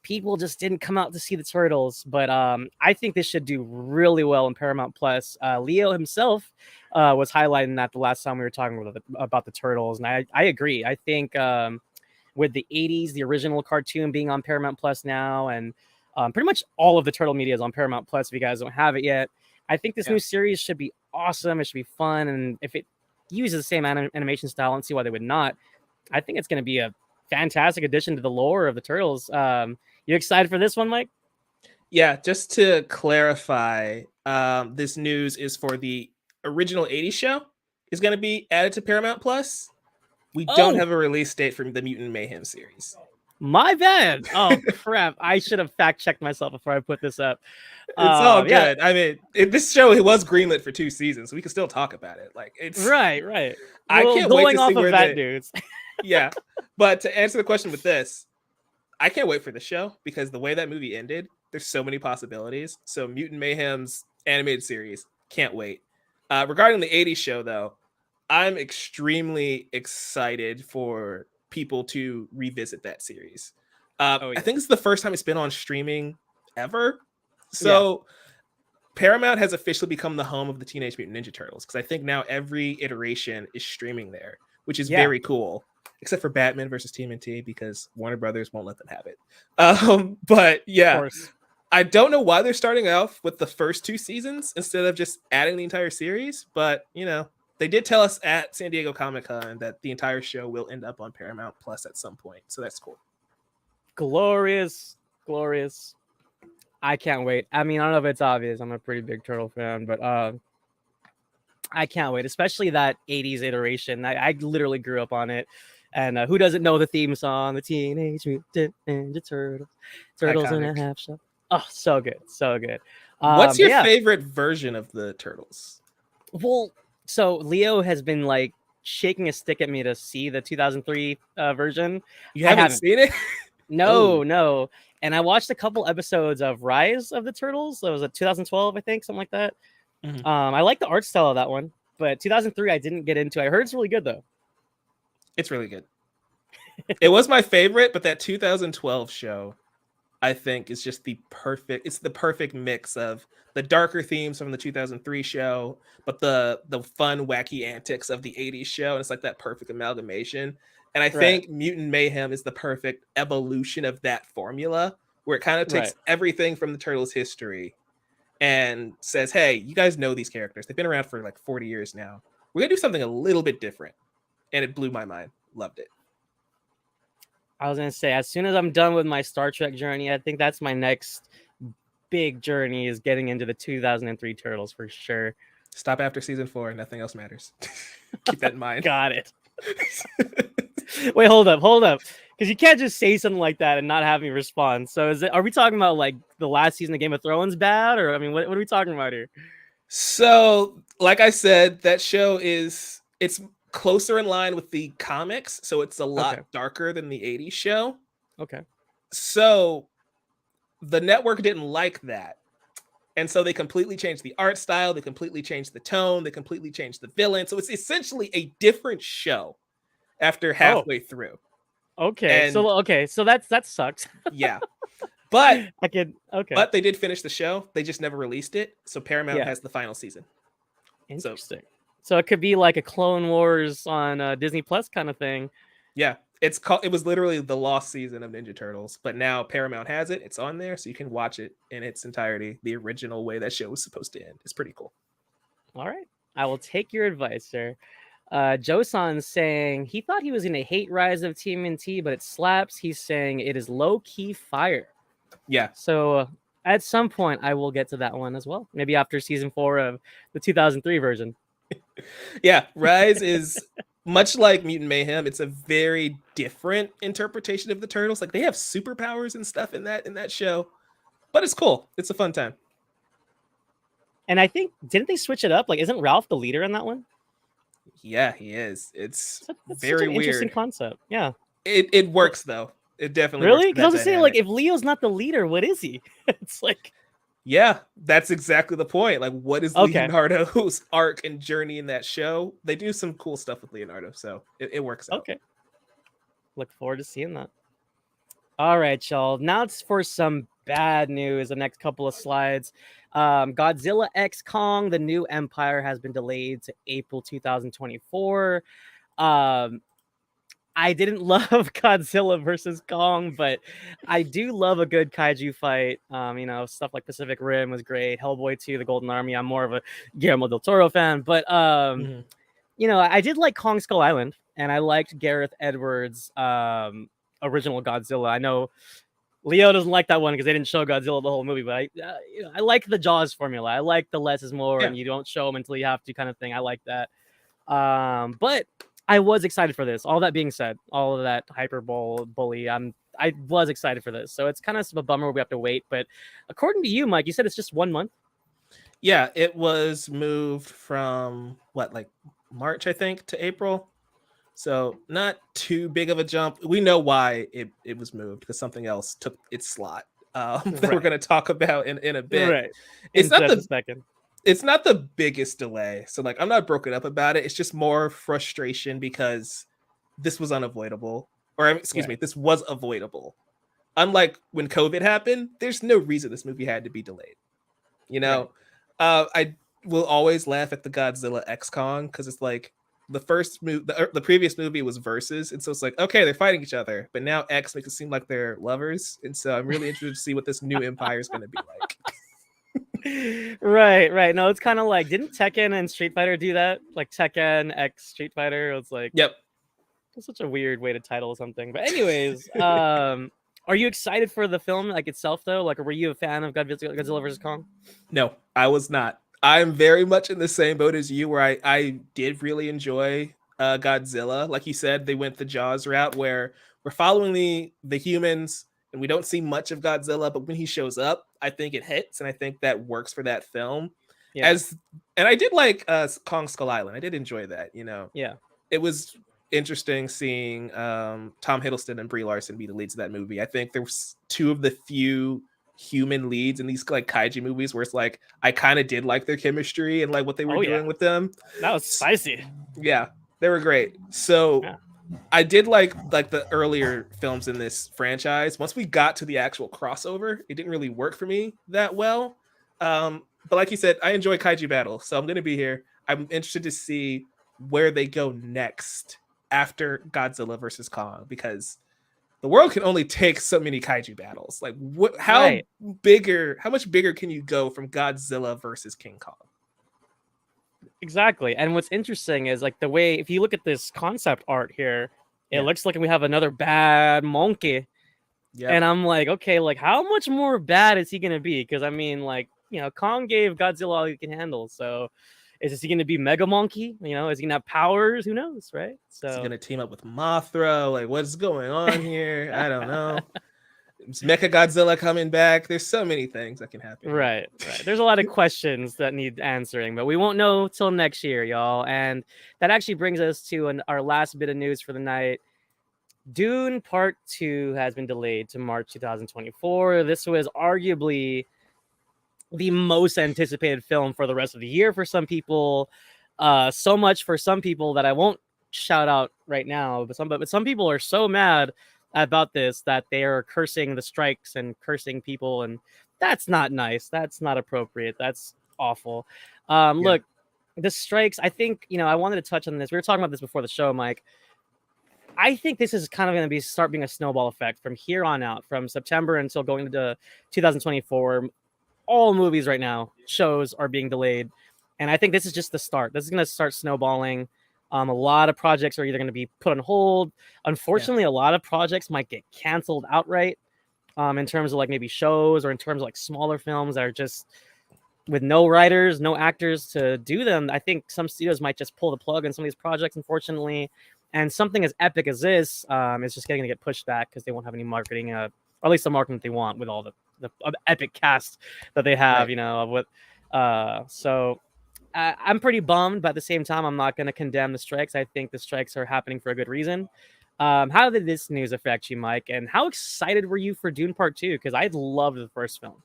people just didn't come out to see the Turtles. But I think this should do really well in Paramount Plus. Leo himself was highlighting that the last time we were talking about the Turtles, and I agree. I think with the 80s, the original cartoon being on Paramount Plus now, and pretty much all of the Turtle media is on Paramount Plus if you guys don't have it yet. I think this new series should be awesome. It should be fun, and if it uses the same animation style, and see why they would not. I think it's going to be a fantastic addition to the lore of the Turtles. You excited for this one, Mike? Yeah, just to clarify, this news is for the original 80s show is going to be added to Paramount Plus. We don't have a release date for the Mutant Mayhem series. My bad. Oh, crap. I should have fact-checked myself before I put this up. It's all good. I mean, this show, it was greenlit for 2 seasons, so we can still talk about it. Like, it's right. I can't wait to see off where of that, dudes. Yeah, but to answer the question with this, I can't wait for the show because the way that movie ended, there's so many possibilities. So Mutant Mayhem's animated series, can't wait. Regarding the 80s show, though, I'm extremely excited for people to revisit that series. I think it's the first time it's been on streaming ever. So Paramount has officially become the home of the Teenage Mutant Ninja Turtles, because I think now every iteration is streaming there, which is very cool, except for Batman versus TMNT, because Warner Brothers won't let them have it. But yeah, I don't know why they're starting off with the first 2 seasons instead of just adding the entire series, but you know, they did tell us at San Diego Comic-Con that the entire show will end up on Paramount Plus at some point. So that's cool. Glorious. I can't wait. I mean, I don't know if it's obvious. I'm a pretty big Turtle fan, but I can't wait, especially that 80s iteration. I literally grew up on it. And who doesn't know the theme song, the Teenage Mutant Ninja Turtles, Turtles in a Half Shell. Oh, so good. What's your favorite version of the Turtles? Well, so Leo has been like shaking a stick at me to see the 2003 version. You haven't seen it? No. And I watched a couple episodes of Rise of the Turtles. That was a 2012, I think, something like that. Mm-hmm. I like the art style of that one, but 2003 I didn't get into. I heard it's really good though. It's really good. It was my favorite, but that 2012 show, I think, is just the perfect mix of the darker themes from the 2003 show, but the fun, wacky antics of the 80s show. And it's like that perfect amalgamation. And I think Mutant Mayhem is the perfect evolution of that formula, where it kind of takes everything from the Turtles' history and says, hey, you guys know these characters. They've been around for like 40 years now. We're going to do something a little bit different. And it blew my mind. Loved it. I was going to say, as soon as I'm done with my Star Trek journey, I think that's my next big journey, is getting into the 2003 Turtles for sure. Stop after season 4. Nothing else matters. Keep that in mind. Got it. Wait, hold up. Because you can't just say something like that and not have me respond. So are we talking about like the last season of Game of Thrones bad? Or I mean, what are we talking about here? So, like I said, that show it's closer in line with the comics, so it's a lot darker than the 80s show. Okay. So the network didn't like that. And so they completely changed the art style, they completely changed the tone, they completely changed the villain. So it's essentially a different show after halfway through. Okay. And so that sucks. Yeah. But but they did finish the show. They just never released it. So Paramount has the final season. Interesting. So it could be like a Clone Wars on Disney Plus kind of thing. Yeah, it was literally the lost season of Ninja Turtles, but now Paramount has it. It's on there, so you can watch it in its entirety, the original way that show was supposed to end. It's pretty cool. All right, I will take your advice, sir. Josan's saying he thought he was going to hate Rise of TMNT, but it slaps. He's saying it is low-key fire. Yeah. So at some point, I will get to that one as well. Maybe after season 4 of the 2003 version. Yeah, Rise is much like Mutant Mayhem, it's a very different interpretation of the Turtles. Like they have superpowers and stuff in that show, but it's cool. It's a fun time. And I think didn't they switch it up? Like, isn't Ralph the leader in that one? Yeah, he is. It's That's very such an weird. interesting concept. Yeah. It works though. It definitely really? works. Because I was saying, like, if Leo's not the leader, what is he? It's like, yeah, that's exactly the point. Like, what is Leonardo's arc and journey in that show? They do some cool stuff with Leonardo, so it works out. Okay. Look forward to seeing that. All right, y'all. Now it's for some bad news. The next couple of slides. Godzilla X Kong, the new Empire, has been delayed to April 2024. I didn't love Godzilla versus Kong, but I do love a good kaiju fight. You know, stuff like Pacific Rim was great. Hellboy 2, The Golden Army. I'm more of a Guillermo del Toro fan, but you know, I did like Kong Skull Island, and I liked Gareth Edwards' original Godzilla. I know Leo doesn't like that one because they didn't show Godzilla the whole movie, but you know, I like the Jaws formula. I like the less is more, and you don't show them until you have to kind of thing. I like that. But I was excited for this. All that being said, all of that hyperbole, I was excited for this. So it's kind of a bummer we have to wait. But according to you, Mike, you said it's just 1 month. Yeah, it was moved from like March, I think, to April. So not too big of a jump. We know why it was moved because something else took its slot that we're going to talk about in a bit. Right. It's not the second. It's not the biggest delay. So like I'm not broken up about it. It's just more frustration because this was unavoidable. Or excuse me, this was avoidable. Unlike when COVID happened, there's no reason this movie had to be delayed. You know, I will always laugh at the Godzilla X Kong because it's like the first movie, the previous movie was Versus, and so it's like okay, they're fighting each other, but now X makes it seem like they're lovers, and so I'm really interested to see what this new empire is going to be like. Right. No, it's kind of like, didn't Tekken and Street Fighter do that? Like Tekken X Street Fighter. It was like, yep. It's such a weird way to title something. But anyways, are you excited for the film like itself though? Like, were you a fan of Godzilla vs. Kong? No, I was not. I'm very much in the same boat as you, where I did really enjoy Godzilla. Like you said, they went the Jaws route where we're following the humans and we don't see much of Godzilla, but when he shows up, I think it hits, and I think that works for that film. Yeah. And I did like Kong Skull Island. I did enjoy that, you know. Yeah. It was interesting seeing Tom Hiddleston and Brie Larson be the leads of that movie. I think there was two of the few human leads in these like kaiju movies where it's like I kind of did like their chemistry and like what they were doing with them. That was spicy. Yeah, they were great. So I did like the earlier films in this franchise. Once we got to the actual crossover, it didn't really work for me that well. But like you said, I enjoy kaiju battle, so I'm going to be here. I'm interested to see where they go next after Godzilla versus Kong, because the world can only take so many kaiju battles. Like how much bigger can you go from Godzilla versus King Kong? Exactly. And what's interesting is like the way, if you look at this concept art here, it looks like we have another bad monkey. Yeah. And I'm like, okay, like how much more bad is he going to be? Because I mean, like, you know, Kong gave Godzilla all he can handle. So is he going to be Mega Monkey? You know, is he going to have powers? Who knows, right? So is he going to team up with Mothra? Like, what's going on here? I don't know. Is Mecha Godzilla coming back? There's so many things that can happen. Right. There's a lot of questions that need answering, but we won't know till next year, y'all. And that actually brings us to our last bit of news for the night. Dune Part 2 has been delayed to March 2024. This was arguably the most anticipated film for the rest of the year for some people. So much for some people that I won't shout out right now, but some people are so mad about this that they are cursing the strikes and cursing people, and that's not nice. That's not appropriate. That's awful. Look, the strikes, I think, you know, I wanted to touch on this. We were talking about this before the show, Mike. I think this is kind of going to start being a snowball effect from here on out, from September until going into 2024. All movies right now, shows are being delayed. And I think this is just the start. This is going to start snowballing. A lot of projects are either going to be put on hold. Unfortunately, a lot of projects might get canceled outright in terms of like maybe shows or in terms of like smaller films that are just with no writers, no actors to do them, I think some studios might just pull the plug on some of these projects, unfortunately. And something as epic as this is just going to get pushed back because they won't have any marketing, or at least the marketing that they want with all the epic cast that they have, with. So I'm pretty bummed, but at the same time, I'm not going to condemn the strikes. I think the strikes are happening for a good reason. How did this news affect you, Mike? And how excited were you for Dune Part 2? Because I loved the first film.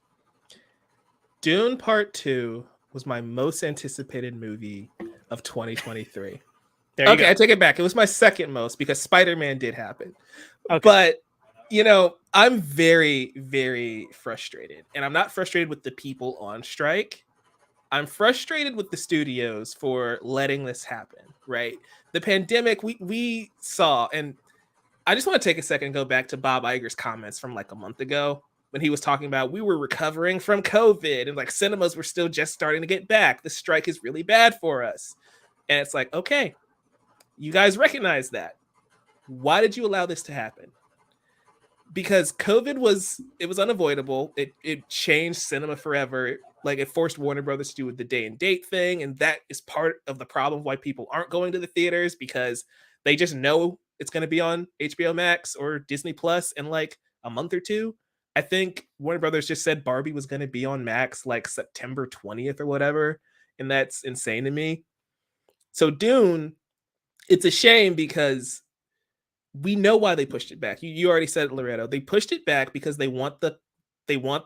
Dune Part 2 was my most anticipated movie of 2023. Okay, I take it back. It was my second most because Spider-Man did happen. Okay. But, I'm very, very frustrated. And I'm not frustrated with the people on strike. I'm frustrated with the studios for letting this happen, right? The pandemic, we saw, and I just want to take a second and go back to Bob Iger's comments from like a month ago when he was talking about we were recovering from COVID and like cinemas were still just starting to get back. The strike is really bad for us. And it's like, okay, you guys recognize that. Why did you allow this to happen? Because COVID was unavoidable. It changed cinema forever. Like it forced Warner Brothers to do the day and date thing. And that is part of the problem why people aren't going to the theaters, because they just know it's going to be on HBO Max or Disney Plus in like a month or two. I think Warner Brothers just said Barbie was going to be on Max like September 20th or whatever. And that's insane to me. So Dune, it's a shame because we know why they pushed it back. You already said it, Loretto. They pushed it back because they want the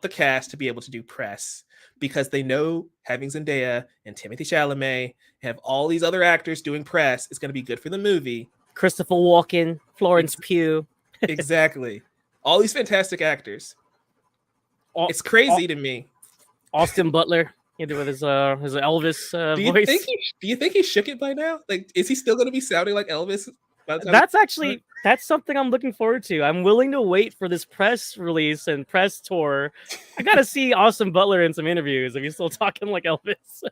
cast to be able to do press, because they know having Zendaya and Timothée Chalamet have all these other actors doing press is going to be good for the movie. Christopher Walken, Florence Pugh. Exactly. All these fantastic actors. It's crazy to me. Austin Butler, with his Elvis voice. Do you think he shook it by now? Like, is he still going to be sounding like Elvis? That's something I'm looking forward to. I'm willing to wait for this press release and press tour. I got to see Austin Butler in some interviews if he's still talking like Elvis.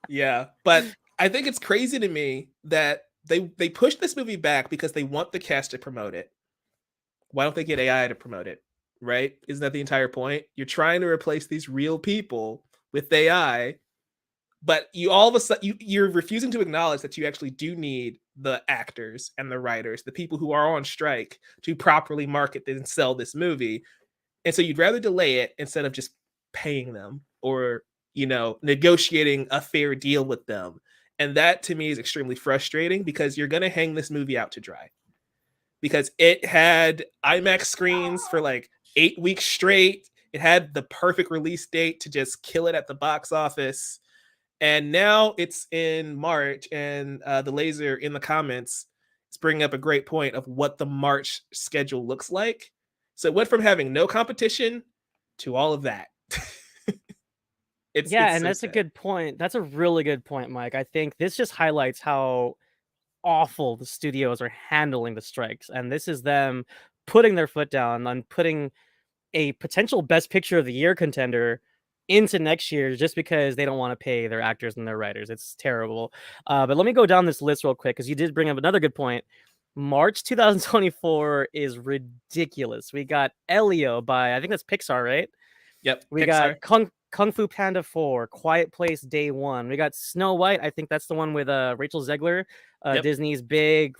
Yeah, but I think it's crazy to me that they pushed this movie back because they want the cast to promote it. Why don't they get AI to promote it? Right? Isn't that the entire point? You're trying to replace these real people with AI, but you all of a sudden you're refusing to acknowledge that you actually do need the actors and the writers, the people who are on strike, to properly market and sell this movie. And so you'd rather delay it instead of just paying them or, negotiating a fair deal with them. And that to me is extremely frustrating, because you're going to hang this movie out to dry, because it had IMAX screens for like 8 weeks straight. It had the perfect release date to just kill it at the box office. And now it's in March, and the Laser in the comments is bringing up a great point of what the March schedule looks like. So it went from having no competition to all of that. It's that's sad. A good point. That's a really good point, Mike. I think this just highlights how awful the studios are handling the strikes. And this is them putting their foot down and putting a potential Best Picture of the Year contender into next year just because they don't want to pay their actors and their writers. It's terrible. But let me go down this list real quick, because you did bring up another good point. March 2024 is ridiculous. We got Elio by, I think that's Pixar, right? Yep. We got Kung Fu Panda 4, Quiet Place Day 1. We got Snow White. I think that's the one with Rachel Zegler, Disney's big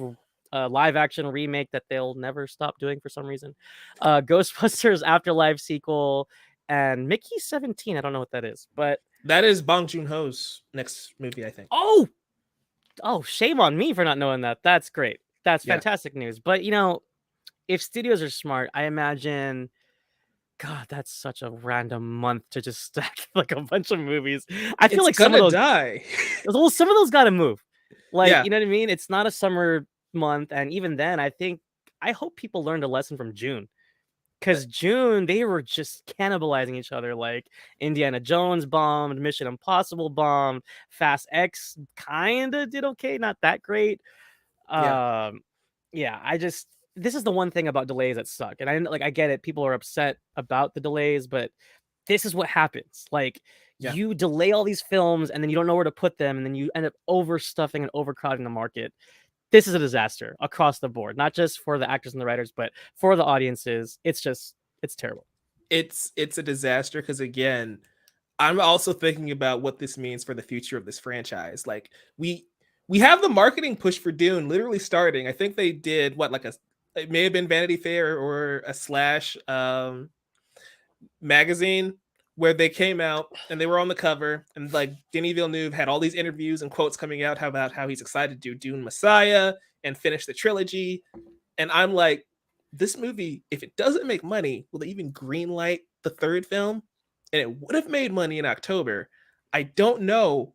live action remake that they'll never stop doing for some reason. Ghostbusters Afterlife sequel, and Mickey 17. I don't know what that is, but that is Bong Joon-ho's next movie, I think. Oh, shame on me for not knowing that. That's great. That's fantastic news. But if studios are smart, I imagine, God, that's such a random month to just stack like a bunch of movies. I feel like some of those die. Well, some of those got to move. Like, you know what I mean? It's not a summer month, and even then, I hope people learned a lesson from June. Because June, they were just cannibalizing each other. Like Indiana Jones bombed, Mission Impossible bombed, Fast X kind of did okay, not that great. This is the one thing about delays that suck. And I get it. People are upset about the delays, but this is what happens. Like you delay all these films and then you don't know where to put them. And then you end up overstuffing and overcrowding the market. This is a disaster across the board, not just for the actors and the writers, but for the audiences. It's terrible. It's a disaster because, again, I'm also thinking about what this means for the future of this franchise. Like we have the marketing push for Dune literally starting. I think they did it may have been Vanity Fair or a Slash magazine where they came out and they were on the cover, and like Denis Villeneuve had all these interviews and quotes coming out about how he's excited to do Dune Messiah and finish the trilogy. And I'm like, this movie, if it doesn't make money, will they even greenlight the third film? And it would have made money in October. I don't know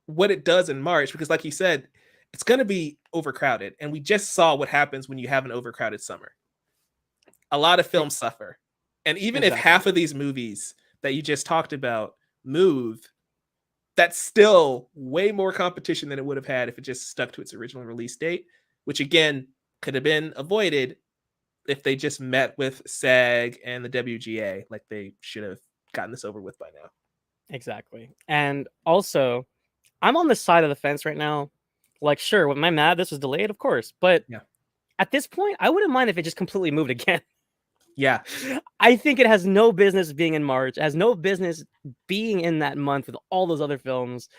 what it does in March, because like you said, it's going to be overcrowded. And we just saw what happens when you have an overcrowded summer. A lot of films suffer. And even if half of these movies that you just talked about move, that's still way more competition than it would have had if it just stuck to its original release date, which again could have been avoided if they just met with SAG and the WGA. Like they should have gotten this over with by now. Exactly. And also, I'm on the side of the fence right now. Like, sure, am I mad this was delayed? Of course. But at this point, I wouldn't mind if it just completely moved again. Yeah. I think it has no business being in March. It has no business being in that month with all those other films.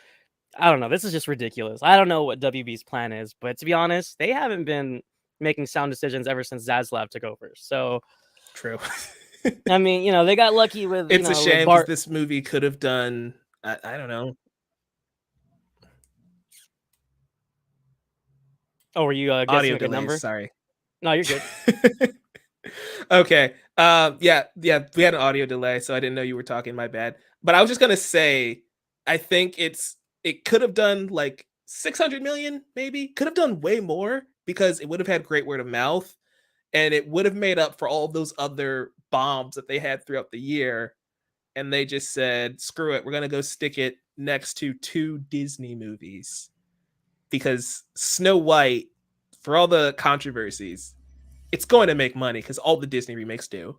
I don't know. This is just ridiculous. I don't know what WB's plan is, but to be honest, they haven't been making sound decisions ever since Zaslav took over. So true. I mean, you know, they got lucky with. It's a shame because this movie could have done. I don't know. Oh, were you guessing audio a good delays, number? Sorry. No, you're good. Okay. Yeah. We had an audio delay, so I didn't know you were talking. My bad. But I was just gonna say, I think it could have done like 600 million, maybe. Could have done way more because it would have had great word of mouth, and it would have made up for all those other bombs that they had throughout the year. And they just said, "Screw it, we're gonna go stick it next to 2 Disney movies." Because Snow White, for all the controversies, it's going to make money because all the Disney remakes do.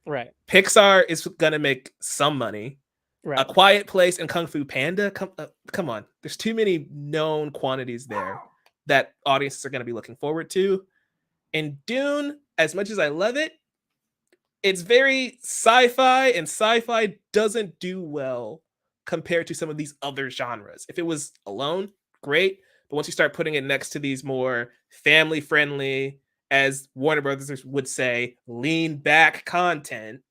Right. Pixar is going to make some money. Right. A Quiet Place and Kung Fu Panda, come on. There's too many known quantities there that audiences are going to be looking forward to. And Dune, as much as I love it, it's very sci-fi, and sci-fi doesn't do well compared to some of these other genres. If it was alone, great. But once you start putting it next to these more family-friendly, as Warner Brothers would say, lean back content,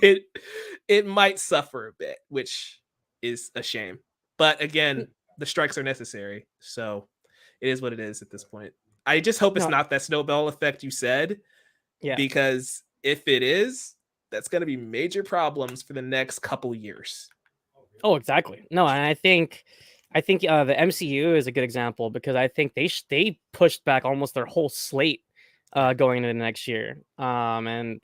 it might suffer a bit, which is a shame. But again, the strikes are necessary, so it is what it is at this point. I just hope it's not that snowball effect you said, because if it is, that's going to be major problems for the next couple years. Oh, exactly. No, and I think the MCU is a good example because I think they pushed back almost their whole slate going into next year. And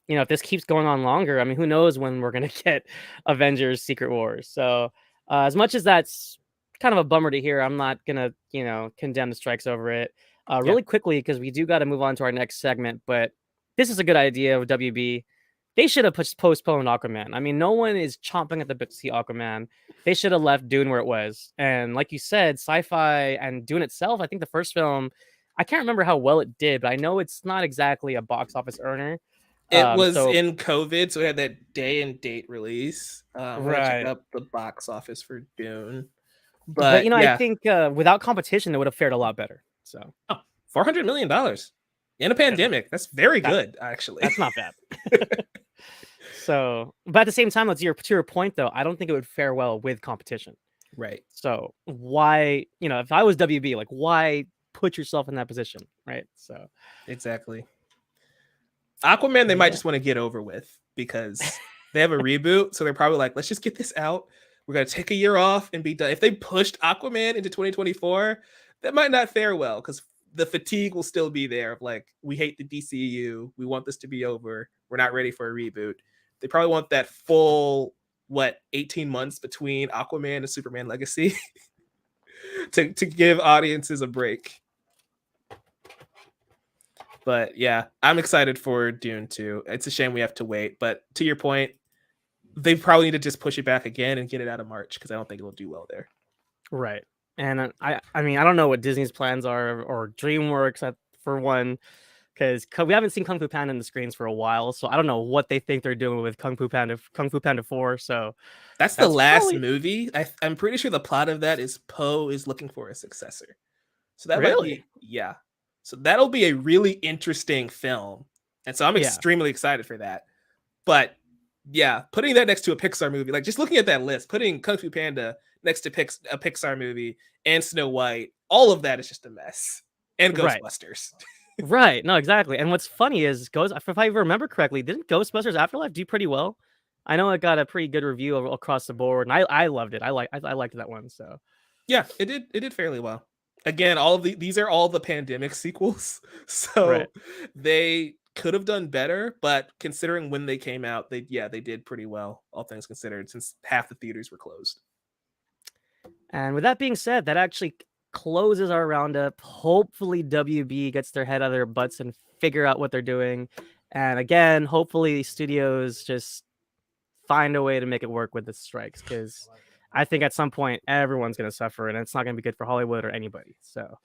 you know, if this keeps going on longer, I mean, who knows when we're gonna get Avengers: Secret Wars. So as much as that's kind of a bummer to hear, I'm not gonna condemn the strikes over it. Really quickly, because we do got to move on to our next segment. But this is a good idea with WB. They should have postponed Aquaman. I mean, no one is chomping at the bit to see Aquaman. They should have left Dune where it was. And like you said, sci-fi and Dune itself, I think the first film, I can't remember how well it did, but I know it's not exactly a box office earner. It was in COVID, so it had that day and date release. Right. Check up the box office for Dune. But I think without competition, it would have fared a lot better. So $400 million in a pandemic. That's very good, actually. That's not bad. So, but at the same time, to your point, though, I don't think it would fare well with competition. Right. So why, if I was WB, like, why put yourself in that position? Right. So exactly. Aquaman, they might just want to get over with because they have a reboot. So they're probably like, let's just get this out. We're going to take a year off and be done. If they pushed Aquaman into 2024, that might not fare well because the fatigue will still be there of like, we hate the DCU. We want this to be over. We're not ready for a reboot. They probably want that full, 18 months between Aquaman and Superman Legacy to give audiences a break. But yeah, I'm excited for Dune 2. It's a shame we have to wait. But to your point, they probably need to just push it back again and get it out of March because I don't think it will do well there. Right. And I mean, I don't know what Disney's plans are or DreamWorks for one. because we haven't seen Kung Fu Panda in the screens for a while, so I don't know what they think they're doing with Kung Fu Panda 4. So That's the last movie. I'm pretty sure the plot of that is Poe is looking for a successor. So that might be, yeah. So that'll be a really interesting film. And so I'm extremely excited for that. But yeah, putting that next to a Pixar movie, like just looking at that list, putting Kung Fu Panda next to a Pixar movie and Snow White, all of that is just a mess. And Ghostbusters. Right. No, exactly. And what's funny is, if I remember correctly, didn't Ghostbusters Afterlife do pretty well? I know it got a pretty good review across the board, and I loved it. I liked that one. So yeah, it did fairly well. Again, all of these are all the pandemic sequels, so they could have done better, but considering when they came out, they did pretty well, all things considered, since half the theaters were closed. And with that being said, that actually closes our roundup. Hopefully WB gets their head out of their butts and figure out what they're doing. And again, hopefully studios just find a way to make it work with the strikes, because I think at some point everyone's going to suffer, and it's not going to be good for Hollywood or anybody. So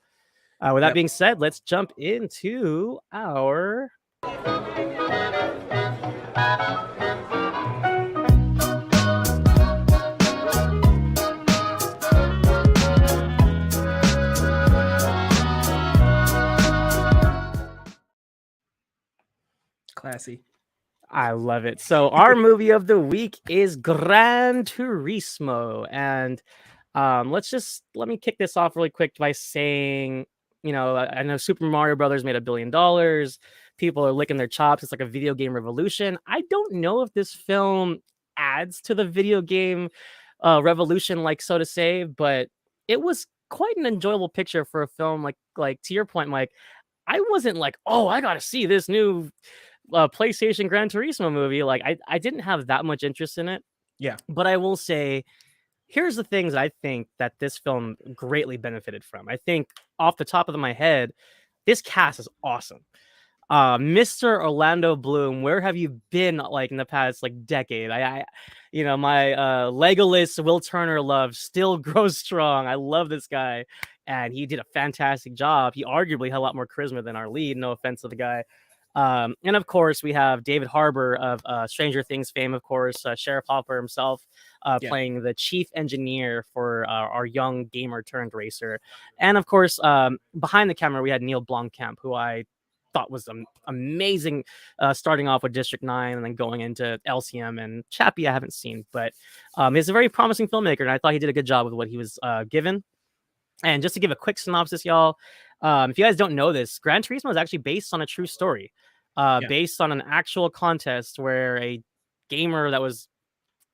with that being said, let's jump into our classy. I love it. So our movie of the week is Gran Turismo, and let me kick this off really quick by saying, I know Super Mario Brothers made $1 billion. People are licking their chops. It's like a video game revolution. I don't know if this film adds to the video game revolution, like so to say, but it was quite an enjoyable picture for a film. Like to your point, Mike, I wasn't like, oh, I gotta see this new PlayStation Gran Turismo movie. Like I didn't have that much interest in it. Yeah. But I will say, here's the things I think that this film greatly benefited from. I think off the top of my head, this cast is awesome. Mr. Orlando Bloom, where have you been like in the past decade? My Legolas Will Turner love still grows strong. I love this guy, and he did a fantastic job. He arguably had a lot more charisma than our lead. No offense to the guy. And of course, we have David Harbour of Stranger Things fame, of course, Sheriff Hopper himself, playing the chief engineer for our young gamer turned racer. And of course, behind the camera, we had Neil Blomkamp, who I thought was amazing, starting off with District 9 and then going into LCM and Chappie. I haven't seen, but he's a very promising filmmaker, and I thought he did a good job with what he was given. And just to give a quick synopsis, y'all, if you guys don't know this, Gran Turismo is actually based on a true story, based on an actual contest where a gamer that was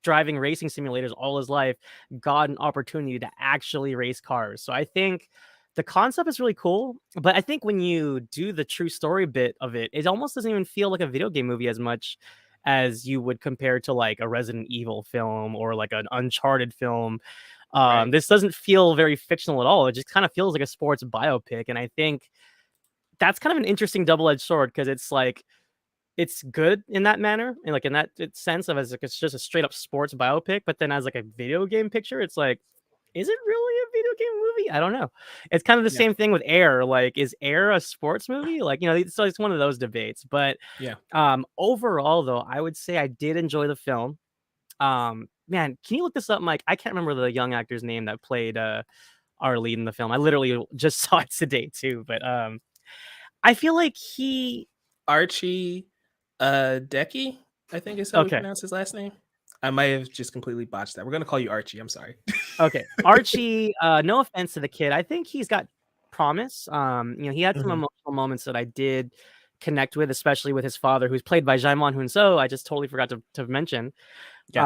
driving racing simulators all his life got an opportunity to actually race cars. So I think the concept is really cool, but I think when you do the true story bit of it, it almost doesn't even feel like a video game movie as much as you would compare to like a Resident Evil film or like an Uncharted film. This doesn't feel very fictional at all. It just kind of feels like a sports biopic. And I think that's kind of an interesting double-edged sword, because it's like, it's good in that manner, and like in that sense of it's just a straight up sports biopic. But then as like a video game picture, it's like, is it really a video game movie? I don't know. It's kind of the same thing with Air. Like, is Air a sports movie? Like, it's one of those debates. But overall, though, I would say I did enjoy the film. Man, can you look this up, Mike? I can't remember the young actor's name that played our lead in the film. I literally just saw it today too. But I feel like Archie Decky, I think is how we pronounce his last name. I might have just completely botched that. We're gonna call you Archie. I'm sorry. Okay, Archie. No offense to the kid. I think he's got promise. He had some emotional moments that I did connect with, especially with his father, who's played by Jaimon Hunso. I just totally forgot to mention. They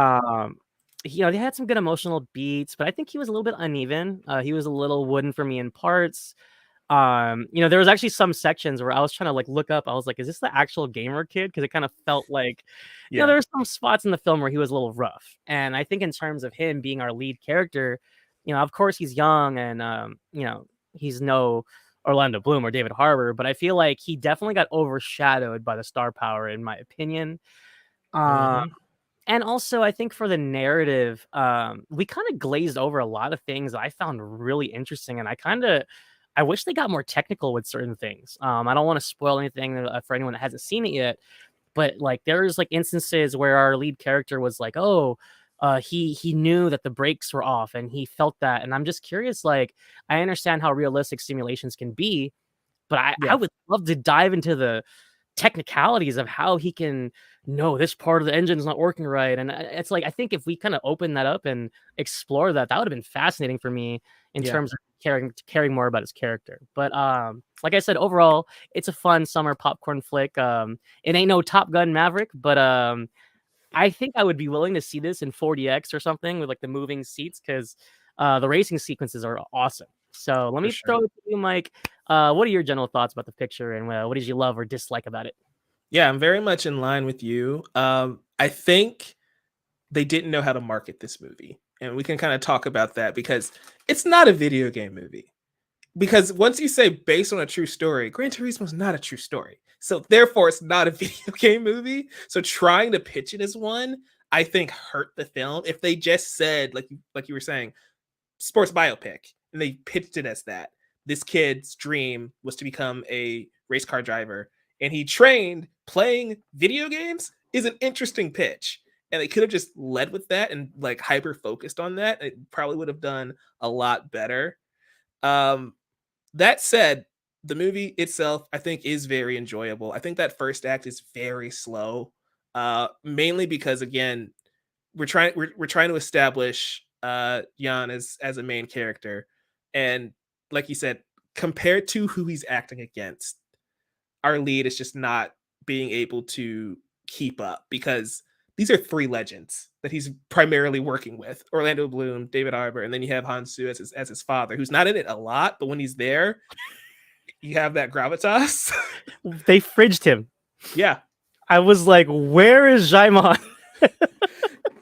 had some good emotional beats, but I think he was a little bit uneven. He was a little wooden for me in parts. There was actually some sections where I was trying to look up. I was like, is this the actual gamer kid? Because it kind of felt like, there were some spots in the film where he was a little rough. And I think in terms of him being our lead character, of course he's young and, he's no Orlando Bloom or David Harbour, but I feel like he definitely got overshadowed by the star power, in my opinion. And also, I think for the narrative, we kind of glazed over a lot of things that I found really interesting. And I I wish they got more technical with certain things. I don't want to spoil anything for anyone that hasn't seen it yet, but like there's like instances where our lead character was like, oh, he knew that the brakes were off and he felt that. And I'm just curious, like, I understand how realistic simulations can be, but I would love to dive into the technicalities of how he can know this part of the engine's not working right. And it's like, I think if we kind of open that up and explore that, that would have been fascinating for me in terms of caring more about his character. But like I said, overall, it's a fun summer popcorn flick. It ain't no Top Gun Maverick, but I think I would be willing to see this in 4DX or something with like the moving seats, because the racing sequences are awesome. So let me throw it to you, Mike. What are your general thoughts about the picture, and what did you love or dislike about it? Yeah, I'm very much in line with you. I think they didn't know how to market this movie. And we can kind of talk about that because it's not a video game movie. Because once you say based on a true story, Gran Turismo is not a true story. So therefore, it's not a video game movie. So trying to pitch it as one, I think hurt the film. If they just said, like you were saying, sports biopic, and they pitched it as that. This kid's dream was to become a race car driver, and he trained playing video games, is an interesting pitch. And they could have just led with that and like hyper focused on that. It probably would have done a lot better. That said, the movie itself, I think, is very enjoyable. I think that first act is very slow, mainly because again, we're trying to establish Jan as a main character, and like you said, compared to who he's acting against, our lead is just not being able to keep up because these are three legends that he's primarily working with: Orlando Bloom, David Harbour, and then you have Hansu as his father, who's not in it a lot, but when he's there, you have that gravitas. They fridged him. Yeah. I was like, where is Jaimon?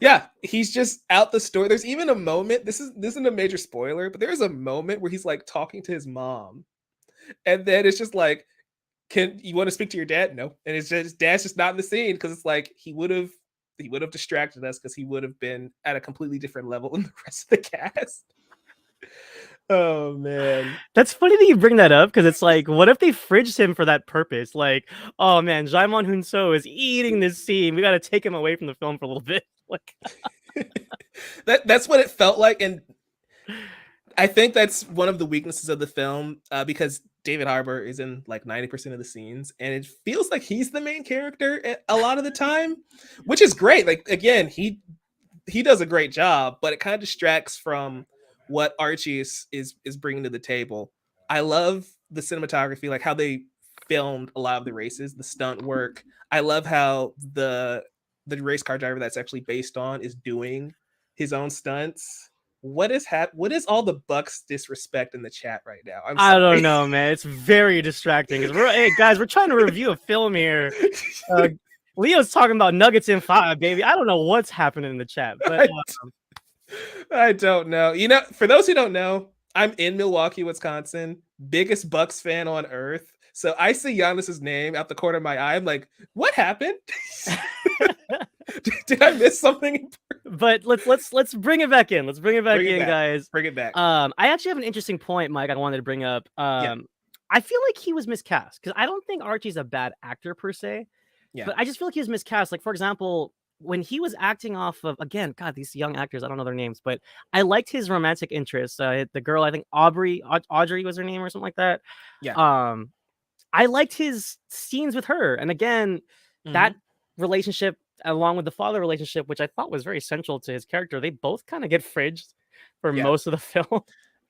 Yeah, he's just out the store. There's even a moment, this isn't a major spoiler, but there's a moment where he's like talking to his mom. And then it's just like, can you want to speak to your dad? No. And it's just dad's just not in the scene because it's like he would have distracted us because he would have been at a completely different level than the rest of the cast. Oh man, that's funny that you bring that up, because it's like, what if they fridged him for that purpose? Like, oh man, Jaimon Hunso is eating this scene. We got to take him away from the film for a little bit. Like, that's what it felt like, and I think that's one of the weaknesses of the film because David Harbour is in like 90% of the scenes, and it feels like he's the main character a lot of the time, which is great. Like again, he does a great job, but it kind of distracts from what Archie is bringing to the table. I love the cinematography, like how they filmed a lot of the races, the stunt work. I love how the race car driver that's actually based on is doing his own stunts. What is all the Bucks disrespect in the chat right now? I don't know, man. It's very distracting. Hey guys, we're trying to review a film here. Leo's talking about Nuggets in 5, baby. I don't know what's happening in the chat, but I don't know. You know, for those who don't know, I'm in Milwaukee, Wisconsin, biggest Bucks fan on earth. So I see Giannis's name out the corner of my eye. I'm like, what happened? Did I miss something? But let's bring it back in. Let's bring it back in, guys. Bring it back. I actually have an interesting point, Mike, I wanted to bring up. I feel like he was miscast because I don't think Archie's a bad actor per se. Yeah. But I just feel like he was miscast. Like, for example, when he was acting off of, again, God, these young actors, I don't know their names, but I liked his romantic interest. The girl, I think Audrey was her name or something like that. Yeah. I liked his scenes with her. And again, that relationship, along with the father relationship, which I thought was very central to his character, they both kind of get fridged for most of the film.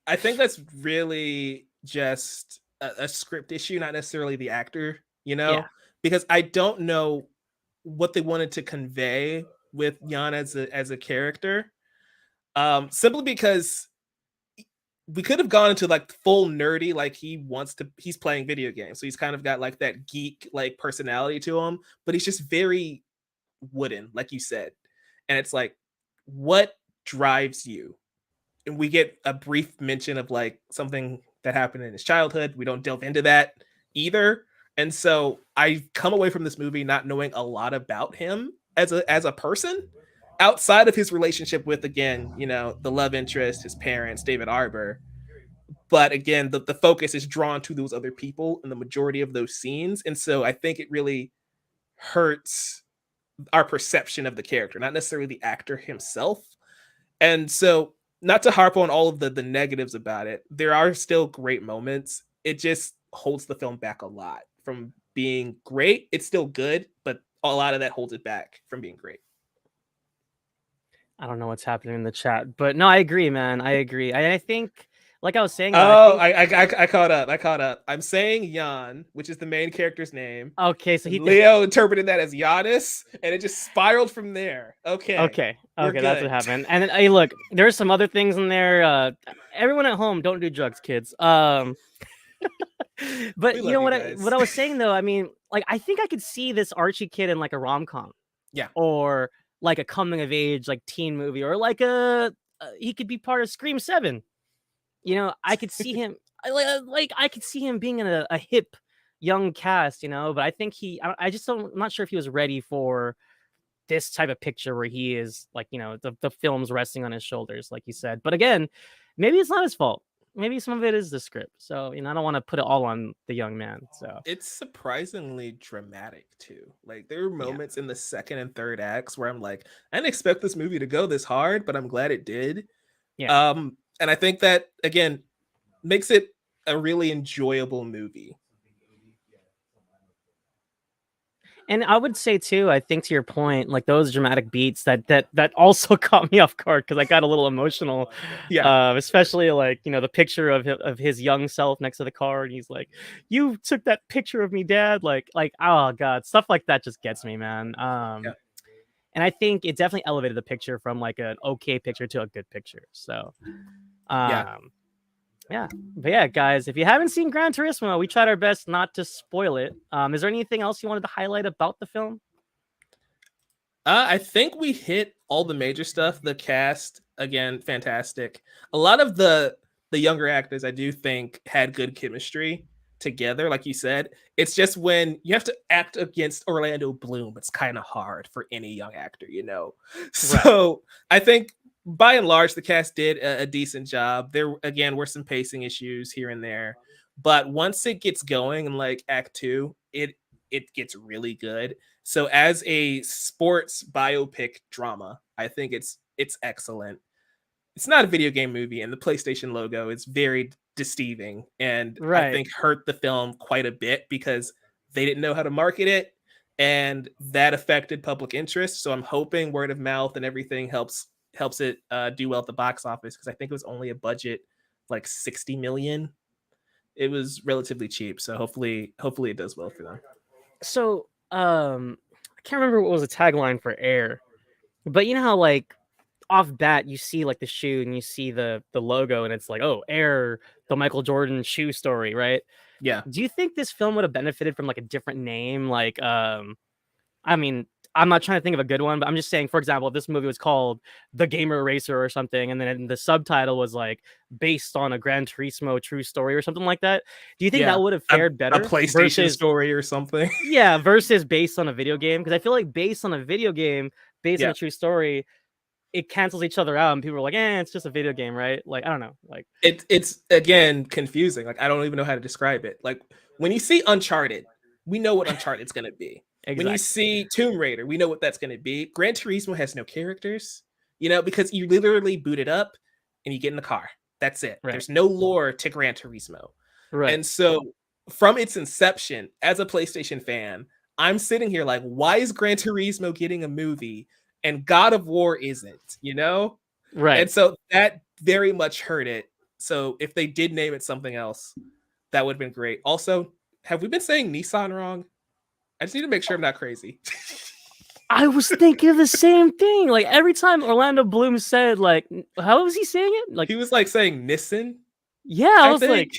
I think that's really just a script issue, not necessarily the actor, because I don't know what they wanted to convey with Jan as a character, simply because we could have gone into like full nerdy, like he's playing video games, so he's kind of got like that geek like personality to him, but he's just very wooden, like you said. And it's like, what drives you? And we get a brief mention of like something that happened in his childhood. We don't delve into that either. And so I come away from this movie not knowing a lot about him as a person outside of his relationship with, again, the love interest, his parents, David Harbour. But again, the focus is drawn to those other people in the majority of those scenes. And so I think it really hurts our perception of the character, not necessarily the actor himself. And so, not to harp on all of the negatives about it, there are still great moments. It just holds the film back a lot from being great. It's still good, but a lot of that holds it back from being great. I don't know what's happening in the chat, but no, I agree, man. I agree. I think, like I was saying, I caught up. I'm saying Jan, which is the main character's name. Okay, so Leo interpreted that as Giannis, and it just spiraled from there. Okay, that's what happened. And then, hey, look, there's some other things in there. Everyone at home, don't do drugs, kids. But you know what I was saying though. I mean, like, I think I could see this Archie kid in like a rom-com, or like a coming of age like teen movie, or like he could be part of Scream 7. You know, I could see him I could see him being in a hip young cast, you know, but I think I'm not sure if he was ready for this type of picture where he is like, you know, the film's resting on his shoulders, like you said. But again, maybe it's not his fault. Maybe some of it is the script. So, you know, I don't want to put it all on the young man. So it's surprisingly dramatic too. Like, there are moments in the second and third acts where I'm like, I didn't expect this movie to go this hard, but I'm glad it did. Yeah. And I think that, again, makes it a really enjoyable movie. And I would say too, I think to your point, like those dramatic beats that also caught me off guard because I got a little emotional. Especially like, you know, the picture of his young self next to the car, and he's like, "You took that picture of me, Dad." Like oh god, stuff like that just gets me, man. And I think it definitely elevated the picture from like an okay picture to a good picture. So, But yeah, guys, if you haven't seen Gran Turismo, we tried our best not to spoil it. Is there anything else you wanted to highlight about the film? I think we hit all the major stuff. The cast, again, fantastic. A lot of the younger actors, I do think, had good chemistry together. Like you said, it's just when you have to act against Orlando Bloom, it's kind of hard for any young actor, you know. So I think by and large, the cast did a decent job. There, again, were some pacing issues here and there, but once it gets going in like Act 2, it gets really good. So as a sports biopic drama, I think it's excellent. It's not a video game movie, and the PlayStation logo is very deceiving, and I think hurt the film quite a bit because they didn't know how to market it, and that affected public interest. So I'm hoping word of mouth and everything helps it do well at the box office, because I think it was only a budget like 60 million. It was relatively cheap, so hopefully it does well for them. So I can't remember what was the tagline for Air, but you know how like off bat you see like the shoe and you see the logo and it's like, oh, Air, the Michael Jordan shoe story, right? Yeah. Do you think this film would have benefited from like a different name? Like I mean, I'm not trying to think of a good one, but I'm just saying, for example, if this movie was called The Gamer Racer or something, and then the subtitle was like based on a Gran Turismo true story or something like that, do you think that would have fared better? A PlayStation story or something? Yeah, versus based on a video game. Because I feel like based on a video game, based on a true story, it cancels each other out, and people are like, it's just a video game, right? Like, I don't know. Like, it's again confusing. Like, I don't even know how to describe it. Like, when you see Uncharted, we know what Uncharted's gonna be. Exactly. When you see Tomb Raider, we know what that's gonna be. Gran Turismo has no characters, you know, because you literally boot it up and you get in the car. That's it. There's no lore to Gran Turismo. And so from its inception, as a PlayStation fan, I'm sitting here like, why is Gran Turismo getting a movie and God of War isn't, you know? And so that very much hurt it. So if they did name it something else, that would have been great. Also, have we been saying Nissan wrong? I just need to make sure I'm not crazy. I was thinking the same thing. Like, every time Orlando Bloom said, like, how was he saying it? Like, he was like saying Nissan. Yeah, I was like,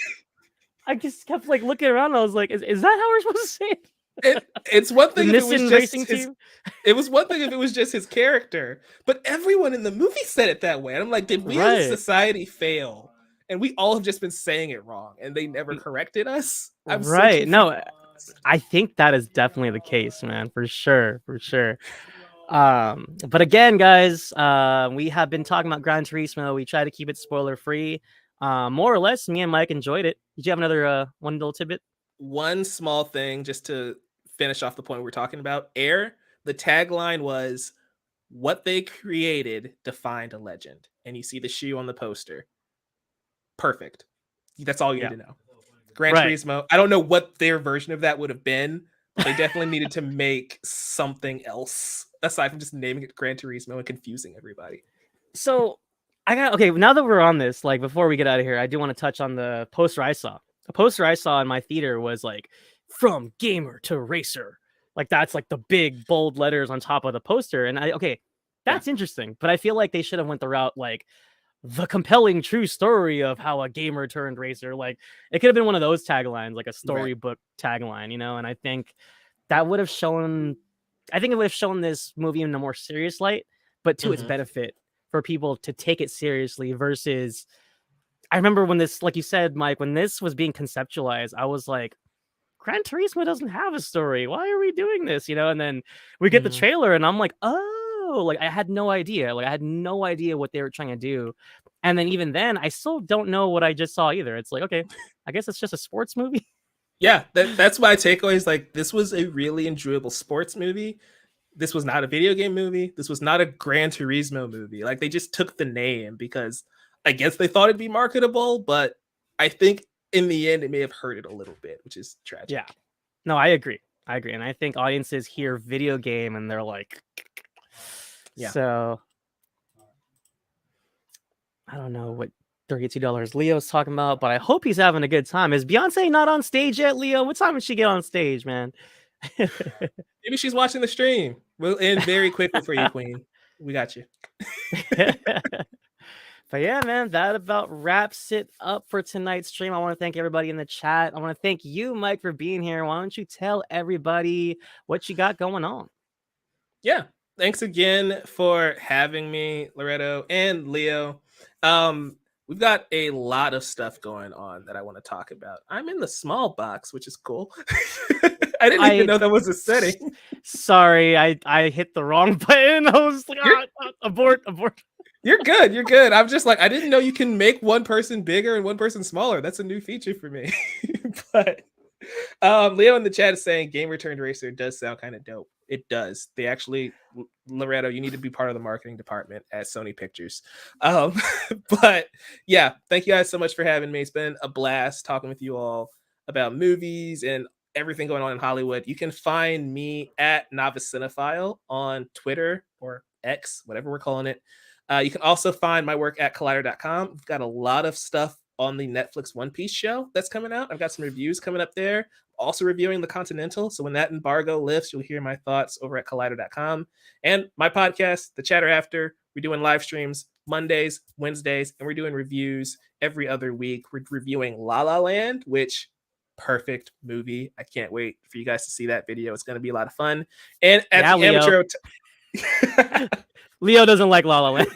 I just kept like looking around. And I was like, is that how we're supposed to say it? It's one thing if it was just his, it was one thing if it was just his character, but everyone in the movie said it that way. And I'm like, did we as a society fail? And we all have just been saying it wrong, and they never corrected us. I'm no, I think that is definitely the case, man, for sure. But again, guys, we have been talking about Gran Turismo. We try to keep it spoiler free. More or less, me and Mike enjoyed it. Did you have another one little tidbit? One small thing just to finish off the point we're talking about. Air, the tagline was, "What they created defined a legend." And you see the shoe on the poster. Perfect. That's all you need to know. Gran Turismo. I don't know what their version of that would have been, but they definitely needed to make something else aside from just naming it Gran Turismo and confusing everybody. So okay, now that we're on this, like before we get out of here, I do want to touch on the poster I saw. The poster I saw in my theater was like, "From gamer to racer." Like that's like the big bold letters on top of the poster. And that's interesting, but I feel like they should have went the route like the compelling true story of how a gamer turned racer. Like it could have been one of those taglines, like a storybook tagline, you know. And I think that would have shown, I think it would have shown this movie in a more serious light, but to its benefit for people to take it seriously versus, I remember when this, like you said, Mike, when this was being conceptualized, I was like, Gran Turismo doesn't have a story. Why are we doing this? You know, and then we get the trailer and I'm like, oh, like I had no idea. Like I had no idea what they were trying to do. And then even then, I still don't know what I just saw either. It's like, okay, I guess it's just a sports movie. Yeah, that's my takeaway is like, this was a really enjoyable sports movie. This was not a video game movie. This was not a Gran Turismo movie. Like they just took the name because I guess they thought it'd be marketable, but I think in the end it may have hurt it a little bit, which is tragic. Yeah. No, I agree. And I think audiences hear video game and they're like, yeah. So I don't know what $32 Leo's talking about, but I hope he's having a good time. Is Beyonce not on stage yet, Leo? What time did she get on stage, man? Maybe she's watching the stream. We'll end very quickly for you, Queen. We got you. But yeah, man, that about wraps it up for tonight's stream. I want to thank everybody in the chat. I want to thank you, Mike, for being here. Why don't you tell everybody what you got going on? Yeah. Thanks again for having me, Loretto and Leo. We've got a lot of stuff going on that I want to talk about. I'm in the small box, which is cool. I didn't even know that was a setting. Sorry, I hit the wrong button. I was like, abort. You're good. I'm just like, I didn't know you can make one person bigger and one person smaller. That's a new feature for me. But Leo in the chat is saying Gamer Turned Racer does sound kind of dope. It does. They actually, Loretto, you need to be part of the marketing department at Sony Pictures. But yeah, thank you guys so much for having me. It's been a blast talking with you all about movies and everything going on in Hollywood. You can find me at Novice Cinephile on Twitter or X, whatever we're calling it. You can also find my work at collider.com. We've got a lot of stuff on the Netflix One Piece show that's coming out. I've got some reviews coming up there. Also reviewing The Continental. So when that embargo lifts, you'll hear my thoughts over at collider.com. And my podcast, The Chatter After. We're doing live streams Mondays, Wednesdays, and we're doing reviews every other week. We're reviewing La La Land, which perfect movie. I can't wait for you guys to see that video. It's going to be a lot of fun. And at the Leo. Leo doesn't like La La Land.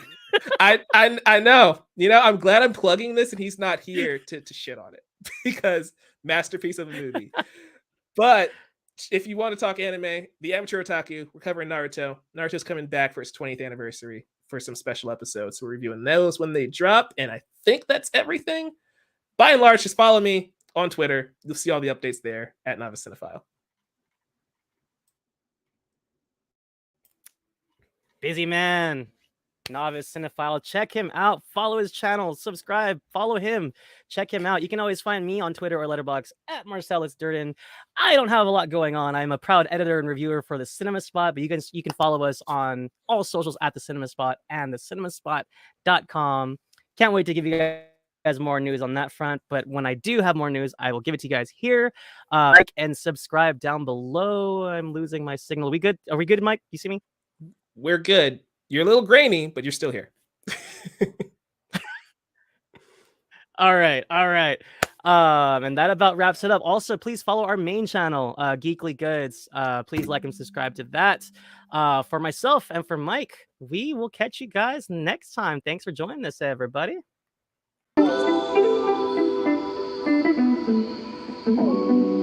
I know. You know, I'm glad I'm plugging this and he's not here to shit on it because masterpiece of a movie. But if you want to talk anime, The Amateur Otaku, we're covering Naruto. Naruto's coming back for its 20th anniversary for some special episodes. So we're reviewing those when they drop. And I think that's everything. By and large, just follow me on Twitter. You'll see all the updates there at Novice Cinephile. Busy man. Novice Cinephile. Check him out. Follow his channel. Subscribe. Follow him. Check him out. You can always find me on Twitter or Letterboxd at Marcellus Durden. I don't have a lot going on. I'm a proud editor and reviewer for the Cinema Spot, but you can follow us on all socials at the Cinema Spot and thecinemasspot.com. Can't wait to give you guys more news on that front, but when I do have more news, I will give it to you guys here. Like and subscribe down below. I'm losing my signal. Are we good? Are we good, Mike? You see me? We're good. You're a little grainy, but you're still here. All right. And that about wraps it up. Also, please follow our main channel, Geekly Goods. Please like and subscribe to that. For myself and for Mike, we will catch you guys next time. Thanks for joining us, everybody. Thank you.